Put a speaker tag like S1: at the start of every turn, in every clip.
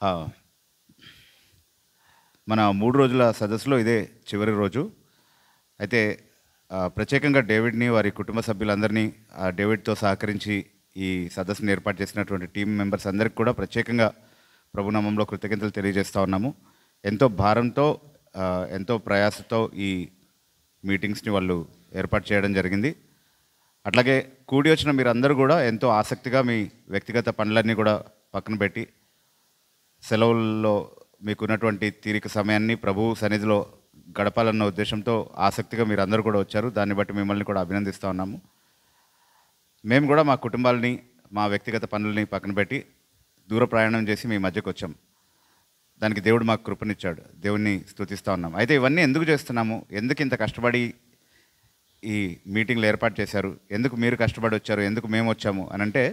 S1: ఆ, మన 3 రోజుల సదస్సులో ఇదే చివరి రోజు. అయితే ప్రత్యేకంగా డేవిడ్ని వారి కుటుంబ సభ్యులందరినీ డేవిడ్తో సహకరించి ఈ సదస్సును ఏర్పాటు చేసినటువంటి టీం మెంబర్స్ అందరికీ కూడా ప్రత్యేకంగా ప్రభునామంలో కృతజ్ఞతలు తెలియజేస్తూ ఉన్నాము. ఎంతో భారంతో ఎంతో ప్రయాసతో ఈ మీటింగ్స్ని వాళ్ళు ఏర్పాటు చేయడం జరిగింది. అట్లాగే కూడి వచ్చిన మీరందరూ కూడా ఎంతో ఆసక్తిగా మీ వ్యక్తిగత పనులన్నీ కూడా పక్కన పెట్టి సెలవుల్లో మీకున్నటువంటి తీరిక సమయాన్ని ప్రభువు సన్నిధిలో గడపాలన్న ఉద్దేశంతో ఆసక్తిగా మీరు అందరూ కూడా వచ్చారు. దాన్ని బట్టి మిమ్మల్ని కూడా అభినందిస్తూ ఉన్నాము. మేము కూడా మా కుటుంబాలని మా వ్యక్తిగత పనులని పక్కన పెట్టి దూర ప్రయాణం చేసి మీ మధ్యకు వచ్చాం. దానికి దేవుడు మాకు కృపనిచ్చాడు. దేవుణ్ణి స్తుతిస్తూ ఉన్నాం. అయితే ఇవన్నీ ఎందుకు చేస్తున్నాము, ఎందుకు ఇంత కష్టపడి ఈ మీటింగ్లు ఏర్పాటు చేశారు, ఎందుకు మీరు కష్టపడి వచ్చారు, ఎందుకు మేము వచ్చాము అని అంటే,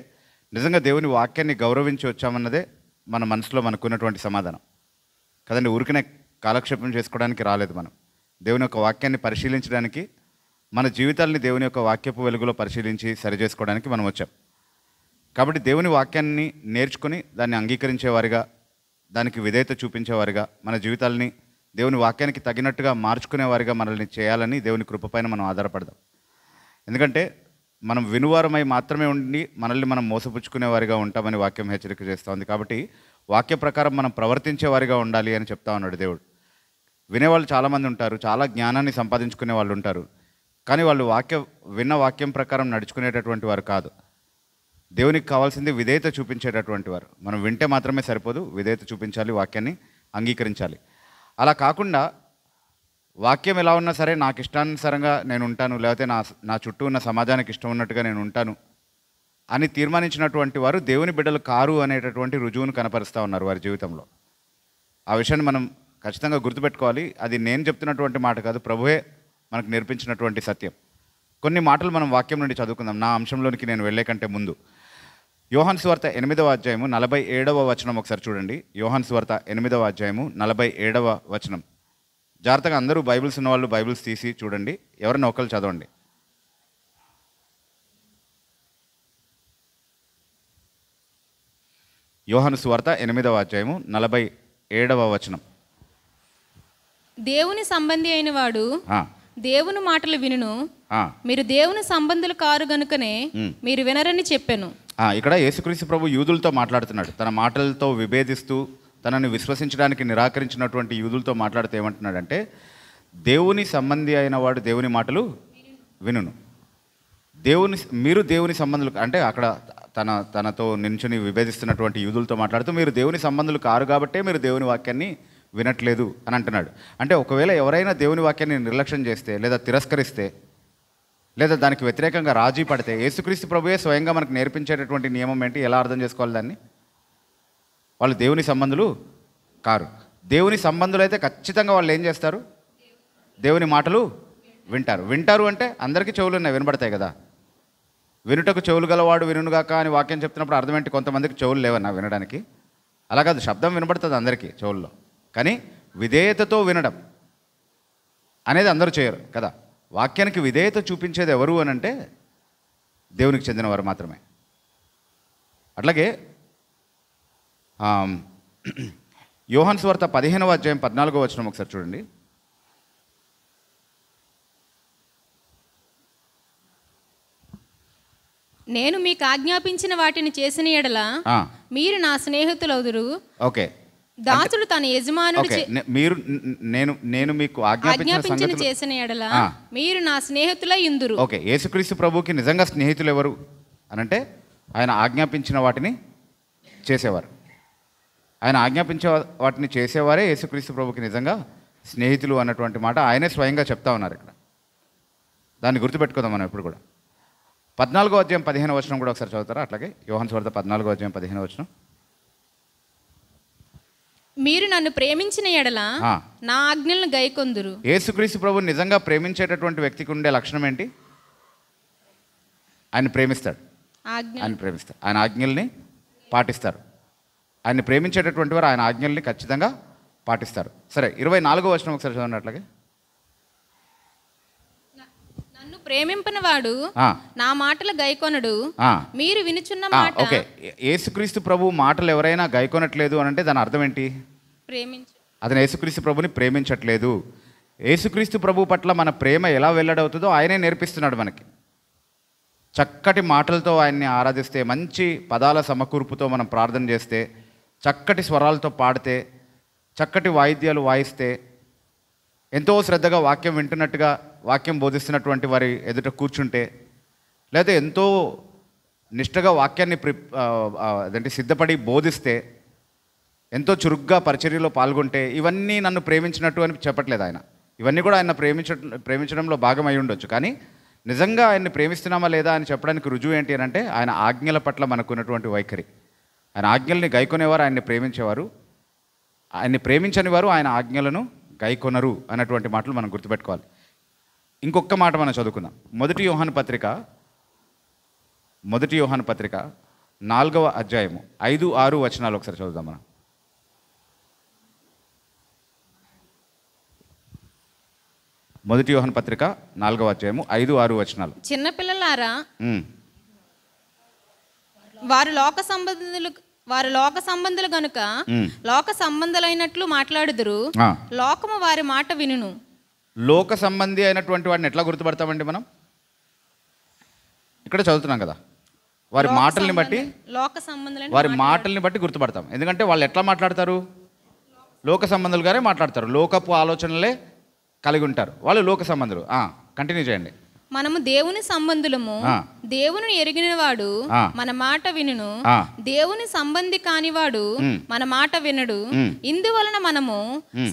S1: నిజంగా దేవుని వాక్యాన్ని గౌరవించి వచ్చామన్నదే మన మనసులో మనకున్నటువంటి సమాధానం కదండి. ఊరికనే కాలక్షేపం చేసుకోవడానికి రాలేదు. మనం దేవుని యొక్క వాక్యాన్ని పరిశీలించడానికి, మన జీవితాలని దేవుని యొక్క వాక్యపు వెలుగులో పరిశీలించి సరిచేసుకోవడానికి మనం వచ్చాం. కాబట్టి దేవుని వాక్యాన్ని నేర్చుకుని దాన్ని అంగీకరించేవారిగా, దానికి విధేయత చూపించేవారిగా, మన జీవితాలని దేవుని వాక్యానికి తగినట్టుగా మార్చుకునేవారిగా మనల్ని చేయాలని దేవుని కృపపైన మనం ఆధారపడదాం. ఎందుకంటే మనం వినువారమై మాత్రమే ఉండి మనల్ని మనం మోసపుచ్చుకునేవారిగా ఉంటామని వాక్యం హెచ్చరిక చేస్తూ ఉంది. కాబట్టి వాక్య ప్రకారం మనం ప్రవర్తించేవారిగా ఉండాలి అని చెప్తా ఉన్నాడు దేవుడు. వినేవాళ్ళు చాలామంది ఉంటారు, చాలా జ్ఞానాన్ని సంపాదించుకునే వాళ్ళు ఉంటారు, కానీ వాళ్ళు విన్న వాక్యం ప్రకారం నడుచుకునేటటువంటి వారు కాదు. దేవునికి కావాల్సింది విధేయత చూపించేటటువంటి వారు. మనం వింటే మాత్రమే సరిపోదు, విధేయత చూపించాలి, వాక్యాన్ని అంగీకరించాలి. అలా కాకుండా వాక్యం ఎలా ఉన్నా సరే నాకు ఇష్టానుసారంగా నేను ఉంటాను, లేకపోతే నా చుట్టూ ఉన్న సమాజానికి ఇష్టం ఉన్నట్టుగా నేను ఉంటాను అని తీర్మానించినటువంటి వారు దేవుని బిడ్డలు కారు అనేటటువంటి రుజువును కనపరుస్తూ ఉన్నారు వారి జీవితంలో. ఆ విషయాన్ని మనం ఖచ్చితంగా గుర్తుపెట్టుకోవాలి. అది నేను చెప్తున్నటువంటి మాట కాదు, ప్రభువే మనకు నేర్పించినటువంటి సత్యం. కొన్ని మాటలు మనం వాక్యం నుండి చదువుకుందాం. నా అంశంలోనికి నేను వెళ్ళే కంటే ముందు యోహాను సువార్త 8వ అధ్యాయము 47వ వచనం ఒకసారి చూడండి. యోహాను సువార్త 8వ అధ్యాయము 47వ వచనం. జాగ్రత్తగా అందరూ బైబిల్స్ ఉన్నవాళ్ళు బైబిల్స్ తీసి చూడండి. ఎవరైనా ఒకళ్ళు చదవండి. యోహాను సువార్త 8వ అధ్యాయము 47వ వచనం.
S2: దేవుని సంబంధి అయిన వాడు దేవుని మాటలు వినును, మీరు దేవుని సంబంధులు కారు గనుకనే మీరు వినరని చెప్పాను.
S1: ఇక్కడ యేసుక్రీస్తు ప్రభు యూదులతో మాట్లాడుతున్నాడు. తన మాటలతో విభేదిస్తూ తనని విశ్వసించడానికి నిరాకరించినటువంటి యూదులతో మాట్లాడుతూ ఏమంటున్నాడంటే, దేవుని సంబంధి అయిన వాడు దేవుని మాటలు వినును. మీరు దేవుని సంబంధులు అంటే అక్కడ తనతో నించుని విభేదిస్తున్నటువంటి యూదులతో మాట్లాడుతూ మీరు దేవుని సంబంధులు కారు కాబట్టే మీరు దేవుని వాక్యాన్ని వినట్లేదు అని అంటున్నాడు. అంటే ఒకవేళ ఎవరైనా దేవుని వాక్యాన్ని నిర్లక్ష్యం చేస్తే, లేదా తిరస్కరిస్తే, లేదా దానికి వ్యతిరేకంగా రాజీ పడితే, యేసుక్రీస్తు ప్రభువే స్వయంగా మనకు నేర్పించేటటువంటి నియమం ఏంటి, ఎలా అర్థం చేసుకోవాలి దాన్ని? వాళ్ళు దేవుని సంబంధులు కారు. దేవుని సంబంధులు అయితే ఖచ్చితంగా వాళ్ళు ఏం చేస్తారు? దేవుని మాటలు వింటారు అంటే అందరికీ చెవులు ఉన్నాయి, వినబడతాయి కదా. వినుటకు చెవులు గలవాడు వినుగాక అని వాక్యం చెప్తున్నప్పుడు అర్థం ఏంటి? కొంతమందికి చెవులు లేవన్నా వినడానికి. అలా కాదు, శబ్దం వినబడుతుంది అందరికీ చెవుల్లో, కానీ విధేయతతో వినడం అనేది అందరూ చేయరు కదా. వాక్యానికి విధేయత చూపించేది ఎవరు అని అంటే దేవునికి చెందినవారు మాత్రమే. అట్లాగే యోహాను సువార్త 15వ అధ్యాయం 14వ వచనం ఒకసారి చూడండి.
S2: నేను మీకు ఆజ్ఞాపించిన వాటిని చేసిన ఎడల మీరు నా స్నేహితులవుదురు.
S1: ఓకే,
S2: దాసుడు తన యజమానుడు
S1: నేను మీకు
S2: ఆజ్ఞాపించిన చేసిన ఎడల మీరు నా స్నేహితులై యుందురు.
S1: ఓకే, యేసుక్రీస్తు ప్రభువుకి నిజంగా స్నేహితులు ఎవరు అనంటే ఆయన ఆజ్ఞాపించిన వాటిని చేసేవారు. ఆయన ఆజ్ఞాపించే వాటిని చేసేవారే యేసుక్రీస్తు ప్రభువుకి నిజంగా స్నేహితులు అన్నటువంటి మాట ఆయనే స్వయంగా చెప్తా ఉన్నారు ఇక్కడ. దాన్ని గుర్తుపెట్టుకుందాం మనం ఎప్పుడు కూడా. 14వ అధ్యాయం 15వ వచనం కూడా ఒకసారి చదువుతారా? అట్లాగే యోహాను సువార్త 14వ అధ్యాయం 15వ వచనం.
S2: మీరు నన్ను ప్రేమించిన ఎడల నా ఆజ్ఞలను గైకొందురు.
S1: యేసుక్రీస్తు ప్రభువుని నిజంగా ప్రేమించేటటువంటి వ్యక్తికి ఉండే లక్షణం ఏంటి? ఆయన ప్రేమిస్తాడు, ఆయన ఆజ్ఞల్ని పాటిస్తారు. ఆయన ప్రేమించేటటువంటి వారు ఆయన ఆజ్ఞల్ని ఖచ్చితంగా పాటిస్తారు. సరే, 24వ వచనం ఒకసారి చదవండి. అట్లాగే
S2: ప్రేమింపని వాడు నా మాటలు గైకొనడు. మీరు వినుచున్న మాట.
S1: ఓకే, యేసుక్రీస్తు ప్రభు మాటలు ఎవరైనా గైకొనట్లేదు అని అంటే దాని అర్థం ఏంటి? అతను యేసుక్రీస్తు ప్రభుని ప్రేమించట్లేదు. యేసుక్రీస్తు ప్రభు పట్ల మన ప్రేమ ఎలా వెల్లడవుతుందో ఆయనే నేర్పిస్తున్నాడు మనకి. చక్కటి మాటలతో ఆయన్ని ఆరాధిస్తే, మంచి పదాల సమకూర్పుతో మనం ప్రార్థన చేస్తే, చక్కటి స్వరాలతో పాడితే, చక్కటి వాయిద్యాలు వాయిస్తే, ఎంతో శ్రద్ధగా వాక్యం వింటున్నట్టుగా వాక్యం బోధిస్తున్నటువంటి వారి ఎదుట కూర్చుంటే, లేదా ఎంతో నిష్టగా వాక్యాన్ని అదేంటి సిద్ధపడి బోధిస్తే, ఎంతో చురుగ్గా పరిచర్యలో పాల్గొంటే, ఇవన్నీ నన్ను ప్రేమించినట్టు అని చెప్పట్లేదు ఆయన. ఇవన్నీ కూడా ఆయన ప్రేమించడంలో భాగం అయి ఉండొచ్చు. కానీ నిజంగా ఆయన్ని ప్రేమిస్తున్నామా లేదా అని చెప్పడానికి రుజువు ఏంటి అని అంటే ఆయన ఆజ్ఞల పట్ల మనకున్నటువంటి వైఖరి. ఆయన ఆజ్ఞల్ని గైకొనేవారు ఆయన్ని ప్రేమించేవారు, ఆయన్ని ప్రేమించని వారు ఆయన ఆజ్ఞలను గైకొనరు అన్నటువంటి మాటలు మనం గుర్తుపెట్టుకోవాలి. ఇంకొక మాట మనం చదువుకుందాం. మొదటి యోహాను పత్రిక 4వ అధ్యాయము 5-6 వచనాలు ఒకసారి చదువుదాం మనం. మొదటి యోహాను పత్రిక 4వ అధ్యాయము 5-6 వచనాలు.
S2: చిన్నపిల్లలారా, వారు లోక సంబంధులు గనుక లోక సంబంధులైనట్లు మాట్లాడుదురు. లోకము వారి మాట వినును.
S1: లోక సంబంధి అయినటువంటి వాడిని ఎట్లా గుర్తుపడతామండి మనం? ఇక్కడ చదువుతున్నాం కదా, వారి మాటల్ని బట్టి, వారి మాటల్ని బట్టి గుర్తుపడతాం. ఎందుకంటే వాళ్ళు ఎట్లా మాట్లాడతారు? లోక సంబంధులుగానే మాట్లాడతారు, లోకపు ఆలోచనలే కలిగి ఉంటారు, వాళ్ళు లోక సంబంధులు. కంటిన్యూ చేయండి.
S2: మనము దేవుని సంబంధులము, దేవుని ఎరిగినవాడు మన మాట వినును. దేవుని సంబంధి కానివాడు మన మాట వినడు. ఇందువలన మనము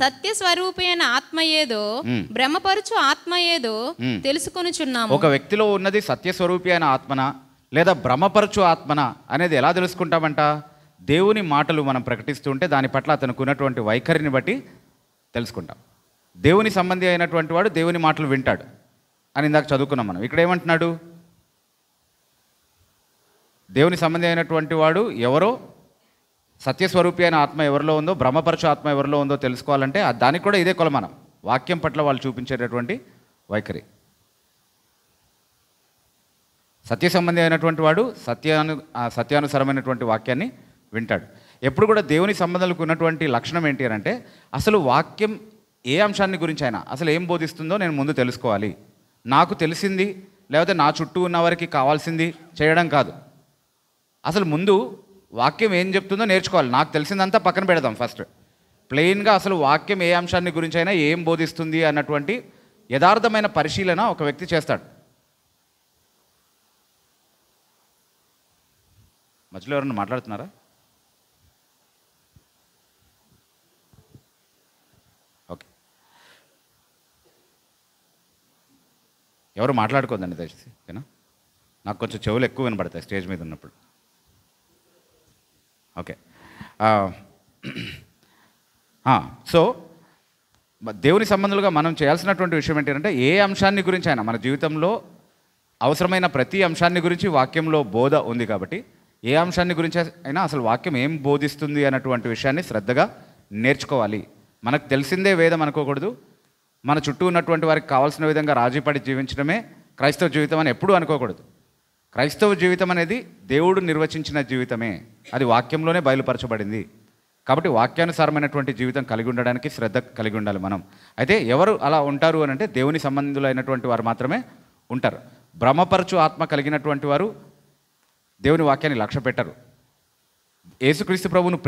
S2: సత్య స్వరూపి అయిన ఆత్మ ఏదో, భ్రమపరచు ఆత్మ ఏదో తెలుసుకొనుచున్నాము.
S1: ఒక వ్యక్తిలో ఉన్నది సత్య స్వరూపి అయిన ఆత్మన లేదా భ్రమపరచు ఆత్మన అనేది ఎలా తెలుసుకుంటామంట? దేవుని మాటలు మనం ప్రకటిస్తూ ఉంటే దాని పట్ల అతనికి ఉన్నటువంటి వైఖరిని బట్టి తెలుసుకుంటాం. దేవుని సంబంధి అయినటువంటి వాడు దేవుని మాటలు వింటాడు అని ఇందాక చదువుకున్నాం మనం. ఇక్కడ ఏమంటున్నాడు? దేవుని సంబంధి అయినటువంటి వాడు ఎవరో, సత్యస్వరూపి అయిన ఆత్మ ఎవరిలో ఉందో, భ్రమపరచు ఆత్మ ఎవరిలో ఉందో తెలుసుకోవాలంటే దానికి కూడా ఇదే కొలమానం, వాక్యం పట్ల వాళ్ళు చూపించేటటువంటి వైఖరి. సత్య సంబంధి అయినటువంటి వాడు సత్యానుసరమైనటువంటి వాక్యాన్ని వింటాడు. ఎప్పుడు కూడా దేవుని సంబంధాలకు ఉన్నటువంటి లక్షణం ఏంటి అని అంటే, అసలు వాక్యం ఏ అంశాన్ని గురించి అయినా అసలు ఏం బోధిస్తుందో నేను ముందు తెలుసుకోవాలి. నాకు తెలిసింది లేకపోతే నా చుట్టూ ఉన్న వారికి కావాల్సింది చేయడం కాదు, అసలు ముందు వాక్యం ఏం చెప్తుందో నేర్చుకోవాలి. నాకు తెలిసిందంతా పక్కన పెడదాం. ఫస్ట్ ప్లెయిన్గా అసలు వాక్యం ఏ అంశాన్ని గురించి అయినా ఏం బోధిస్తుంది అన్నటువంటి యథార్థమైన పరిశీలన ఒక వ్యక్తి చేస్తాడు. మధ్యలో ఎవరన్నా మాట్లాడుతున్నారా? ఓకే, ఎవరు మాట్లాడుకోదండి దయచేసి, ఓకేనా? నాకు కొంచెం చెవులు ఎక్కువ వినబడతాయి స్టేజ్ మీద ఉన్నప్పుడు. ఓకే, సో దేవుని సంబంధులుగా మనం చేయాల్సినటువంటి విషయం ఏంటంటే, ఏ అంశాన్ని గురించి అయినా మన జీవితంలో అవసరమైన ప్రతి అంశాన్ని గురించి వాక్యంలో బోధ ఉంది. కాబట్టి ఏ అంశాన్ని గురించి అయినా అసలు వాక్యం ఏం బోధిస్తుంది అన్నటువంటి విషయాన్ని శ్రద్ధగా నేర్చుకోవాలి. మనకు తెలిసిందే వేదం అనుకోకూడదు. మన చుట్టూ ఉన్నటువంటి వారికి కావాల్సిన విధంగా రాజీపడి జీవించడమే క్రైస్తవ జీవితం అని ఎప్పుడూ అనుకోకూడదు. క్రైస్తవ జీవితం అనేది దేవుడు నిర్వచించిన జీవితమే, అది వాక్యంలోనే బయలుపరచబడింది. కాబట్టి వాక్యానుసారమైనటువంటి జీవితం కలిగి ఉండడానికి శ్రద్ధ కలిగి ఉండాలి మనం. అయితే ఎవరు అలా ఉంటారు అని అంటే, దేవుని సంబంధులైనటువంటి వారు మాత్రమే ఉంటారు. భ్రమపరచు ఆత్మ కలిగినటువంటి వారు దేవుని వాక్యాన్ని లక్ష్య పెట్టరు. యేసుక్రీస్తు ప్రభువును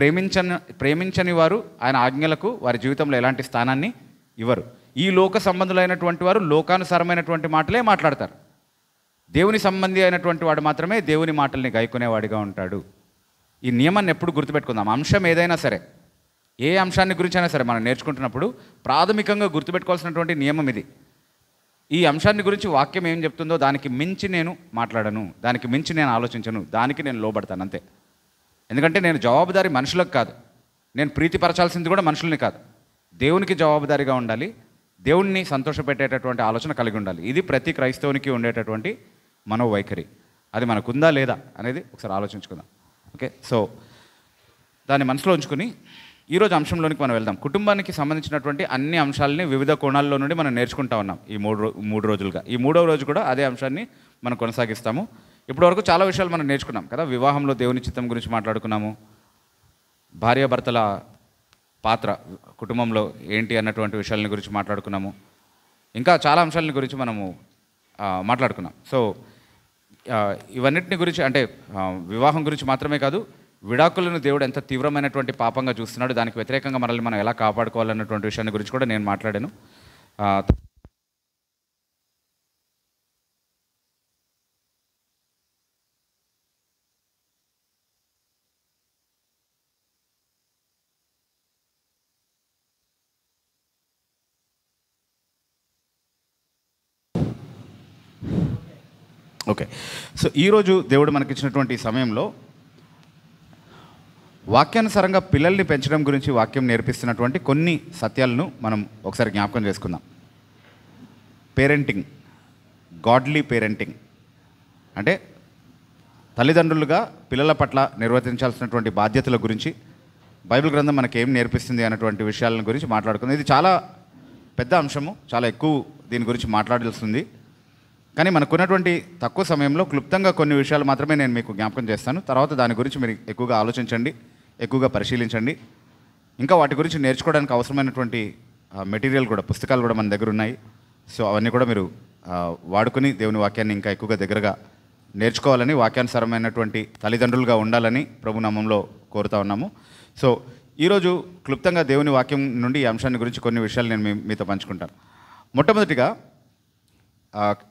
S1: ప్రేమించని వారు ఆయన ఆజ్ఞలకు వారి జీవితంలో ఎలాంటి స్థానాన్ని ఇవ్వరు. ఈ లోక సంబంధులైనటువంటి వారు లోకానుసారమైనటువంటి మాటలే మాట్లాడతారు. దేవుని సంబంధి అయినటువంటి వాడు మాత్రమే దేవుని మాటల్ని గైకొనేవాడిగా ఉంటాడు. ఈ నియమాన్ని ఎప్పుడు గుర్తుపెట్టుకుందాం. అంశం ఏదైనా సరే, ఏ అంశాన్ని గురించి అయినా సరే మనం నేర్చుకుంటున్నప్పుడు ప్రాథమికంగా గుర్తుపెట్టుకోవాల్సినటువంటి నియమం ఇది. ఈ అంశాన్ని గురించి వాక్యం ఏం చెప్తుందో దానికి మించి నేను మాట్లాడను, దానికి మించి నేను ఆలోచించను, దానికి నేను లోబడతాను అంతే. ఎందుకంటే నేను జవాబుదారీ మనుషులకు కాదు, నేను ప్రీతిపరచాల్సింది కూడా మనుషుల్ని కాదు. దేవునికి జవాబుదారీగా ఉండాలి, దేవుణ్ణి సంతోషపెట్టేటటువంటి ఆలోచన కలిగి ఉండాలి. ఇది ప్రతి క్రైస్తవునికి ఉండేటటువంటి మనోవైఖరి. అది మనకుందా లేదా అనేది ఒకసారి ఆలోచించుకుందాం. ఓకే, సో దాన్ని మనసులో ఉంచుకుని ఈరోజు అంశంలోనికి మనం వెళ్దాం. కుటుంబానికి సంబంధించినటువంటి అన్ని అంశాలని వివిధ కోణాల్లో నుండి మనం నేర్చుకుంటా ఉన్నాం ఈ మూడు రోజులుగా. ఈ 3వ రోజు కూడా అదే అంశాన్ని మనం కొనసాగిస్తాము. ఇప్పటివరకు చాలా విషయాలు మనం నేర్చుకున్నాం కదా. వివాహంలో దేవుని చిత్తం గురించి మాట్లాడుకున్నాము, భార్యాభర్తల పాత్ర కుటుంబంలో ఏంటి అన్నటువంటి విషయాల గురించి మాట్లాడుకున్నాము, ఇంకా చాలా అంశాలని గురించి మనము మాట్లాడుకున్నాం. సో ఇవన్నిటిని గురించి అంటే వివాహం గురించి మాత్రమే కాదు, విడాకులను దేవుడు ఎంత తీవ్రమైనటువంటి పాపంగా చూస్తున్నాడు, దానికి వ్యతిరేకంగా మనల్ని మనం ఎలా కాపాడుకోవాలన్నటువంటి విషయాన్ని గురించి కూడా నేను మాట్లాడాను. ఓకే, సో ఈరోజు దేవుడు మనకిచ్చినటువంటి సమయంలో వాక్యానుసారంగా పిల్లల్ని పెంచడం గురించి వాక్యం నేర్పిస్తున్నటువంటి కొన్ని సత్యాలను మనం ఒకసారి జ్ఞాపకం చేసుకుందాం. పేరెంటింగ్, గాడ్లీ పేరెంటింగ్ అంటే తల్లిదండ్రులుగా పిల్లల పట్ల నిర్వర్తించాల్సినటువంటి బాధ్యతల గురించి బైబిల్ గ్రంథం మనకేం నేర్పిస్తుంది అన్నటువంటి విషయాల గురించి మాట్లాడుకుంది. ఇది చాలా పెద్ద అంశము, చాలా ఎక్కువ దీని గురించి మాట్లాడాల్సింది. కానీ మనకున్నటువంటి తక్కువ సమయంలో క్లుప్తంగా కొన్ని విషయాలు మాత్రమే నేను మీకు జ్ఞాపకం చేస్తాను. తర్వాత దాని గురించి మీరు ఎక్కువగా ఆలోచించండి, ఎక్కువగా పరిశీలించండి. ఇంకా వాటి గురించి నేర్చుకోవడానికి అవసరమైనటువంటి మెటీరియల్ కూడా, పుస్తకాలు కూడా మన దగ్గర ఉన్నాయి. సో అవన్నీ కూడా మీరు వాడుకుని దేవుని వాక్యాన్ని ఇంకా ఎక్కువగా దగ్గరగా నేర్చుకోవాలని, వాక్యానుసారమైనటువంటి తల్లిదండ్రులుగా ఉండాలని ప్రభు నామంలో కోరుతా ఉన్నాము. సో ఈరోజు క్లుప్తంగా దేవుని వాక్యం నుండి ఈ అంశాన్ని గురించి కొన్ని విషయాలు నేను మీతో పంచుకుంటాను. మొట్టమొదటిగా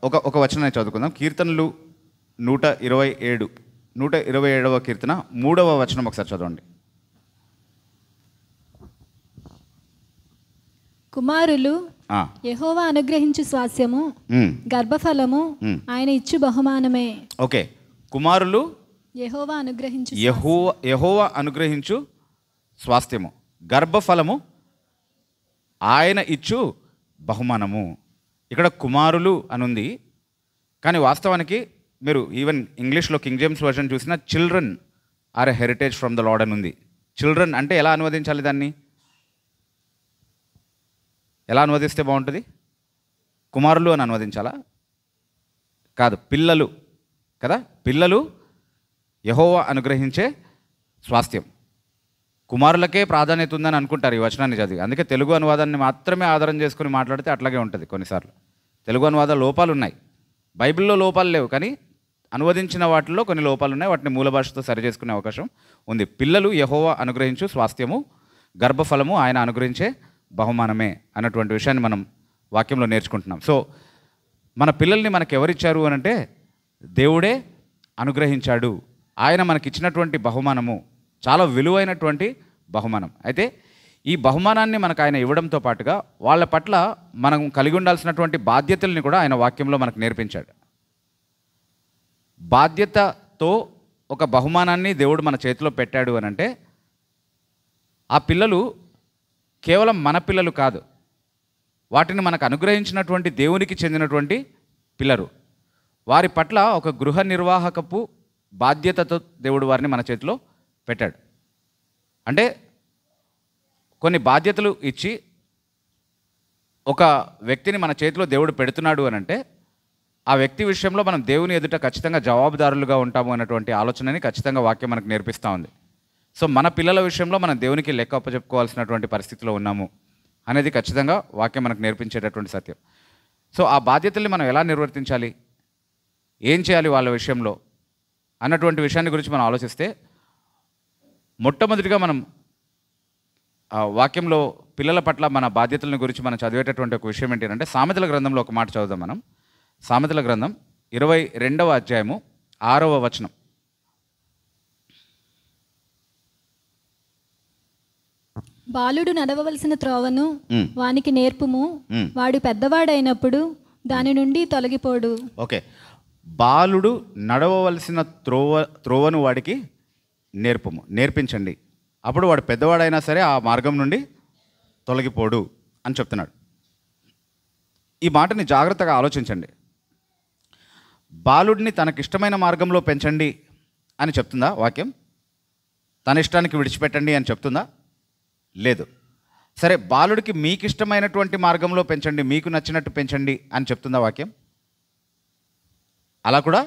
S1: ఒక వచనాన్ని చదువుకుందాం. కీర్తనలు 127, 127వ కీర్తన 3వ వచనం ఒకసారి చదవండి.
S3: కుమారులు యెహోవా అనుగ్రహించు స్వాస్యము, గర్భఫలము ఆయన ఇచ్చు బహుమానమే.
S1: ఓకే, కుమారులు
S3: యెహోవా
S1: అనుగ్రహించు స్వాస్థ్యము, గర్భఫలము ఆయన ఇచ్చు బహుమానము. ఇక్కడ కుమారులు అనుంది, కానీ వాస్తవానికి మీరు ఈవెన్ ఇంగ్లీష్లో కింగ్ జేమ్స్ వర్షన్ చూసినా children are a heritage from the lord అని ఉంది. చిల్డ్రన్ అంటే ఎలా అనువదించాలి, దాన్ని ఎలా అనువదిస్తే బాగుంటుంది? కుమారులు అని అనువదించాలా? కాదు, పిల్లలు కదా. పిల్లలు యెహోవా అనుగ్రహించే స్వాస్థ్యం. కుమారులకే ప్రాధాన్యత ఉందని అనుకుంటారు ఈ వచనాన్ని చదివి. అందుకే తెలుగు అనువాదాన్ని మాత్రమే ఆధారం చేసుకుని మాట్లాడితే అట్లాగే ఉంటుంది. కొన్నిసార్లు తెలుగు అనువాద లోపాలు ఉన్నాయి, బైబిల్లో లోపాలు లేవు, కానీ అనువదించిన వాటిల్లో కొన్ని లోపాలు ఉన్నాయి. వాటిని మూల భాషతో సరి చేసుకునే అవకాశం ఉంది. పిల్లలు యెహోవా అనుగ్రహించు స్వాస్థ్యము, గర్భఫలము ఆయన అనుగ్రహించే బహుమానమే అన్నటువంటి విషయాన్ని మనం వాక్యంలో నేర్చుకుంటున్నాం. సో మన పిల్లల్ని మనకు ఎవరిచ్చారు అని అంటే దేవుడే అనుగ్రహించాడు. ఆయన మనకిచ్చినటువంటి బహుమానము చాలా విలువైనటువంటి బహుమానం. అయితే ఈ బహుమానాన్ని మనకు ఆయన ఇవ్వడంతో పాటుగా వాళ్ళ పట్ల మనం కలిగి ఉండాల్సినటువంటి బాధ్యతల్ని కూడా ఆయన వాక్యంలో మనకు నేర్పించాడు. బాధ్యతతో ఒక బహుమానాన్ని దేవుడు మన చేతిలో పెట్టాడు అని అంటే ఆ పిల్లలు కేవలం మన పిల్లలు కాదు, వాటిని మనకు అనుగ్రహించినటువంటి దేవునికి చెందినటువంటి పిల్లలు. వారి పట్ల ఒక గృహ నిర్వాహకపు బాధ్యతతో దేవుడు వారిని మన చేతిలో పెట్టాడు. అంటే కొన్ని బాధ్యతలు ఇచ్చి ఒక వ్యక్తిని మన చేతిలో దేవుడు పెడుతున్నాడు అని అంటే ఆ వ్యక్తి విషయంలో మనం దేవుని ఎదుట ఖచ్చితంగా జవాబుదారులుగా ఉంటాము అన్నటువంటి ఆలోచనని ఖచ్చితంగా వాక్యం మనకు నేర్పిస్తూ ఉంది. సో మన పిల్లల విషయంలో మనం దేవునికి లెక్క అప్పచెప్పుకోవాల్సినటువంటి పరిస్థితిలో ఉన్నాము అనేది ఖచ్చితంగా వాక్యం మనకు నేర్పించేటటువంటి సత్యం. సో ఆ బాధ్యతల్ని మనం ఎలా నిర్వర్తించాలి, ఏం చేయాలి వాళ్ళ విషయంలో అన్నటువంటి విషయాన్ని గురించి మనం ఆలోచిస్తే మొట్టమొదటిగా మనం వాక్యంలో పిల్లల పట్ల మన బాధ్యతల గురించి మనం చదివేటటువంటి ఒక విషయం ఏంటంటే సామెతల గ్రంథంలో ఒక మాట చదువుదాం మనం. సామెతల గ్రంథం 22వ అధ్యాయము 6వ వచనం.
S3: బాలుడు నడవవలసిన త్రోవను వానికి నేర్పుము, వాడు పెద్దవాడైనప్పుడు దాని నుండి తొలగిపోడు.
S1: ఓకే, బాలుడు నడవవలసిన త్రోవను వాడికి నేర్పించండి, అప్పుడు వాడు పెద్దవాడైనా సరే ఆ మార్గం నుండి తొలగిపోడు అని చెప్తున్నాడు. ఈ మాటని జాగ్రత్తగా ఆలోచించండి. బాలుడిని తనకిష్టమైన మార్గంలో పెంచండి అని చెప్తుందా వాక్యం? తన ఇష్టానికి విడిచిపెట్టండి అని చెప్తుందా? లేదు. సరే, బాలుడికి మీకు ఇష్టమైనటువంటి మార్గంలో పెంచండి, మీకు నచ్చినట్టు పెంచండి అని చెప్తుందా వాక్యం? అలా కూడా